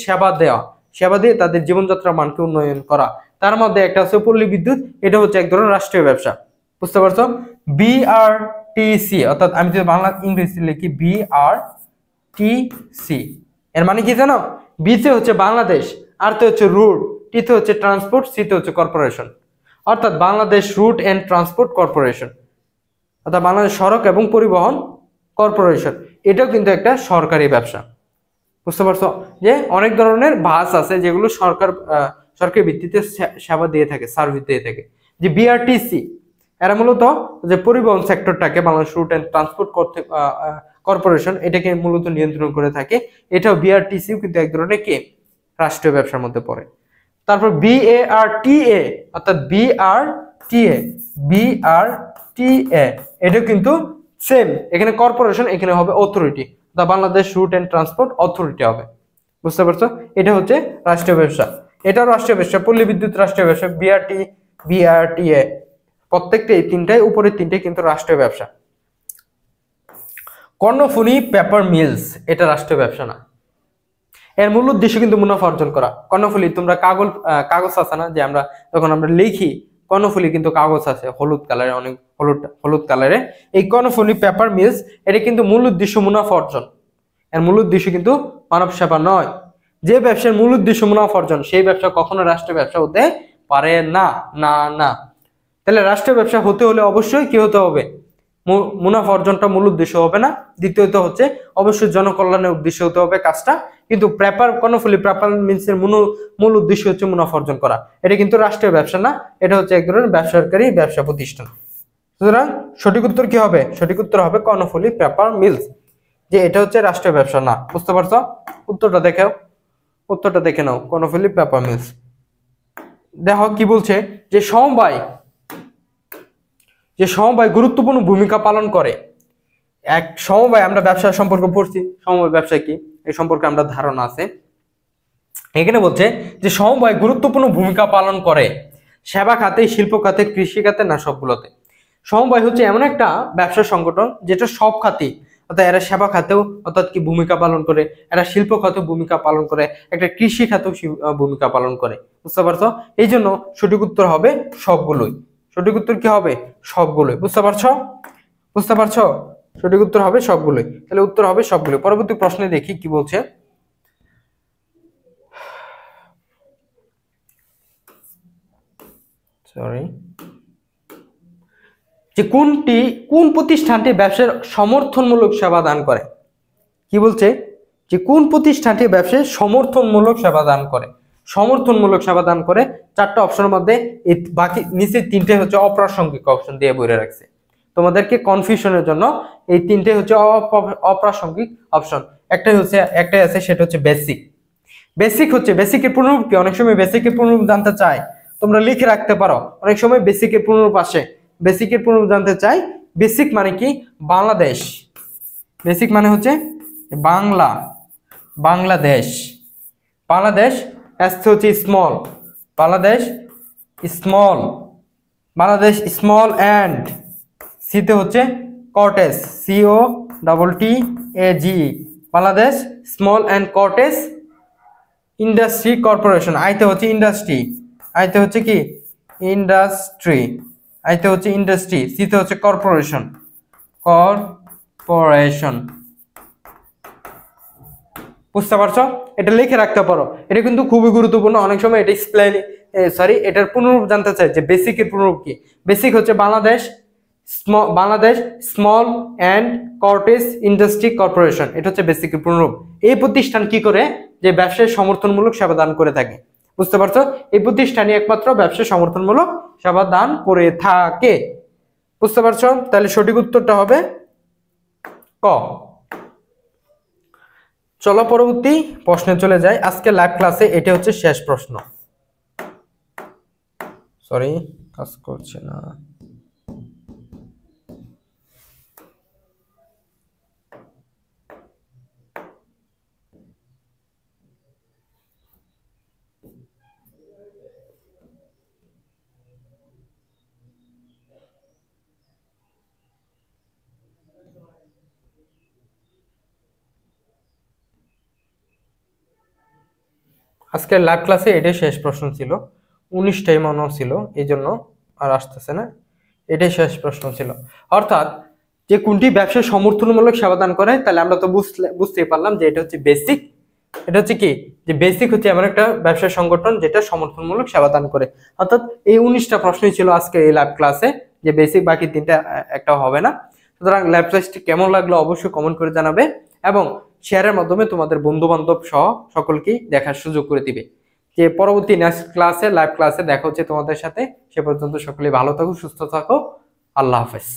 Speaker 1: সেবা দিয়ে তাদের জীবনযাত্রার মানকে উন্নয়ন করা। তার মধ্যে একটা হচ্ছে পল্লী বিদ্যুৎ, এটা হচ্ছে এক ধরনের রাষ্ট্রীয় ব্যবসা। বুঝতে পারছো? বিআরটিসি, অর্থাৎ আমি যদি বাংলা ইংরেজি লিখি বিআরটিসি, এর মানে কি জানো? বিতে হচ্ছে বাংলাদেশ, আর তে হচ্ছে রুট, টিতে হচ্ছে ট্রান্সপোর্ট, সিতে হচ্ছে কর্পোরেশন, অর্থাৎ Bangladesh route and transport corporation, অর্থাৎ বাংলাদেশ সড়ক এবং পরিবহন কর্পোরেশন। এটাও কিন্তু একটা সরকারি ব্যবসা। বুঝতে পারছো? যে অনেক ধরনের বাস আছে যেগুলো সরকারি ভিত্তিতে সেবা দিয়ে থাকে, সার্ভিস দিয়ে থাকে। যে বিআরটিসি, এরা মূলত যে পরিবহন সেক্টরটাকে, Bangladesh route and transport corporation, এটাকে মূলত নিয়ন্ত্রণ করে থাকে। এটাও বিআরটিসিও কিন্তু এক ধরনের কি রাষ্ট্রীয় ব্যবসার মধ্যে পড়ে। তারপর বিআরটিএ, অর্থাৎ বিআরটিএ এটা কিন্তু সেম, এখানে কর্পোরেশন, এখানে হবে authority, the Bangladesh route and transport authority হবে। বুঝতে পারছো? এটা হচ্ছে রাষ্ট্রীয় ব্যবসা, এটাও রাষ্ট্রীয় ব্যবসা। পল্লী বিদ্যুৎ রাষ্ট্রীয় ব্যবসা, বিআরটিএ, প্রত্যেকটা এই তিনটায়, উপরের তিনটাই কিন্তু রাষ্ট্রীয় ব্যবসা। কর্ণফুলী পেপার মিলস এটা রাষ্ট্রীয় ব্যবসা না, এর মূল উদ্দেশ্য কিন্তু মুনাফা অর্জন করা। কর্ণফুলী, তোমরা কাগজ আছে না, যে আমরা যখন আমরা লিখি, কর্ণফুলী কিন্তু কাগজ আছে হলুদ কালারে, অনেক হলুদ কালারে। এই কর্ণফুলী পেপার মিলস, এটা কিন্তু মূল উদ্দেশ্য মুনাফা অর্জন, এর মূল উদ্দেশ্য কিন্তু মানব সেবা নয়। যে ব্যবসার মূল উদ্দেশ্য মুনাফা অর্জন, সেই ব্যবসা কখনো রাষ্ট্রীয় ব্যবসা হতে পারে না, না না। তাহলে রাষ্ট্রীয় ব্যবসা হতে হলে অবশ্যই কি হতে হবে? মুনাফা অর্জনটা মূল উদ্দেশ্য হবে না। দ্বিতীয়ত হচ্ছে অবশ্যই জনকল্যাণের উদ্দেশ্য হতে হবে কাজটা, কিন্তু কর্ণফুলী পেপার মিলসের মূল উদ্দেশ্য হচ্ছে মুনাফা অর্জন করা। এটা কিন্তু রাষ্ট্রীয় ব্যবসা না, এটা হচ্ছে এক ধরনের বেসরকারি ব্যবসা প্রতিষ্ঠান। সুতরাং সঠিক উত্তর কি হবে? সঠিক উত্তর হবে কর্ণফুলী পেপার মিলস, যে এটা হচ্ছে রাষ্ট্রীয় ব্যবসা না। বুঝতে পারছো? উত্তরটা দেখে নাও, কর্ণফুলী পেপার মিলস। দেখো কি বলছে, যে সমবায় গুরুত্বপূর্ণ ভূমিকা পালন করে। এক সমবায়, আমরা ব্যবসা সম্পর্কে পড়ছি, সমবায় ব্যবসা কি এই সম্পর্কে আমরা ধারণা আছে। এখানে বলছে যে সমবায় গুরুত্বপূর্ণ ভূমিকা পালন করে সেবা খাতে, শিল্প খাতে, কৃষি খাতে, না সবগুলোতে। সমবায় হচ্ছে এমন একটা ব্যবসা সংগঠন যেটা সব খাতে, অর্থাৎ এরা সেবা খাতেও অর্থাৎ কি ভূমিকা পালন করে, এরা শিল্প খাতেও ভূমিকা পালন করে, একটা কৃষি খাতেও ভূমিকা পালন করে। বুঝতে পারছো? এই জন্য সঠিক উত্তর হবে সবগুলোই। সঠিক উত্তর কি হবে? সবগুলোই। বুঝতে পারছো? সঠিক উত্তর হবে সবগুলোই। তাহলে উত্তর হবে সবগুলো। পরবর্তী প্রশ্নে দেখি কি বলছে। যে কোন প্রতিষ্ঠানটি ব্যবসার সমর্থনমূলক সেবা দান করে? কি বলছে? যে কোন প্রতিষ্ঠানটি ব্যবসায় সমর্থনমূলক সেবা দান করে? সমর্থনমূলক সেবা দান করে, চারটা অপশনের মধ্যে বাকি নিচে তিনটে হচ্ছে অপ্রাসঙ্গিক অপশন দিয়ে বলে রাখছে। তোমাদেরকে কনফিউশনের জন্য এই তিনটে হচ্ছে অপ্রাসঙ্গিক অপশন। একটাই আছে, সেটা হচ্ছে বেসিক। বেসিকের পূর্ণরূপ কি? অনেক সময় বেসিকের পূর্ণরূপ জানতে চাই, তোমরা লিখে রাখতে পারো। অনেক সময় বেসিকের পূর্ণরূপ আসে, বেসিকের পূর্ণরূপ জানতে চাই। বেসিক মানে কি? বাংলাদেশ। বেসিক মানে হচ্ছে বাংলাদেশ। এস হচ্ছে স্মল, বাংলাদেশ স্মল অ্যান্ড, সিতে হচ্ছে cottage, COTTAG, Bangladesh small and cottage industry corporation. আইতে হচ্ছে ইন্ডাস্ট্রি, সিতে হচ্ছে কর্পোরেশন। বুঝতে পারছো? এটা লিখে রাখতে পারো, এটা কিন্তু খুবই গুরুত্বপূর্ণ। অনেক সময় এটা এটার পুনরূপ জানতে চাই, যে বেসিকের পুনরূপ কি। বেসিক হচ্ছে Bangladesh small and cottage industry corporation, এটা হচ্ছে বেসিকের পুনরূপ। এই প্রতিষ্ঠান কি করে? যে ব্যবসায় সমর্থনমূলক সেবা দান করে থাকে। বুঝতে পারছো? এই প্রতিষ্ঠানই একমাত্র ব্যবসায় সমর্থনমূলক সেবা দান করে থাকে। বুঝতে পারছো? তাহলে সঠিক উত্তরটা হবে ক। চলো পরবর্তী প্রশ্নে চলে যাই। আজকে লাইভ ক্লাসে এটা হচ্ছে শেষ প্রশ্ন। কাজ করছে না। আজকের লাইভ ক্লাসে এটাই শেষ প্রশ্ন ছিল। 19টাই মনে ছিল, এই জন্য আর আসতেছে না। এটাই শেষ প্রশ্ন ছিল। অর্থাৎ যে কোনটি ব্যবসায় সমর্থনমূলক সেবা দান করে, তাহলে আমরা তো বুঝতেই পারলাম যে এটা হচ্ছে বেসিক। এটা হচ্ছে কি? যে বেসিক হচ্ছে এমন একটা ব্যবসা সংগঠন যেটা সমর্থনমূলক সেবা দান করে। অর্থাৎ এই 19টা প্রশ্নই ছিল আজকে এই লাইভ ক্লাসে, যে বেসিক, বাকি তিনটা একটা হবে না। সুতরাং লাইভ ক্লাসটি কেমন লাগলো অবশ্যই কমেন্ট করে জানাবে, এবং শেয়ারের মাধ্যমে তোমাদের বন্ধু বান্ধব সহ সকলকেই দেখার সুযোগ করে দিবে। যে পরবর্তী নেক্সট ক্লাসে লাইভ ক্লাসে দেখা হচ্ছে তোমাদের সাথে। সে পর্যন্ত সকলে ভালো থাকো, সুস্থ থাকো। আল্লাহ হাফেজ।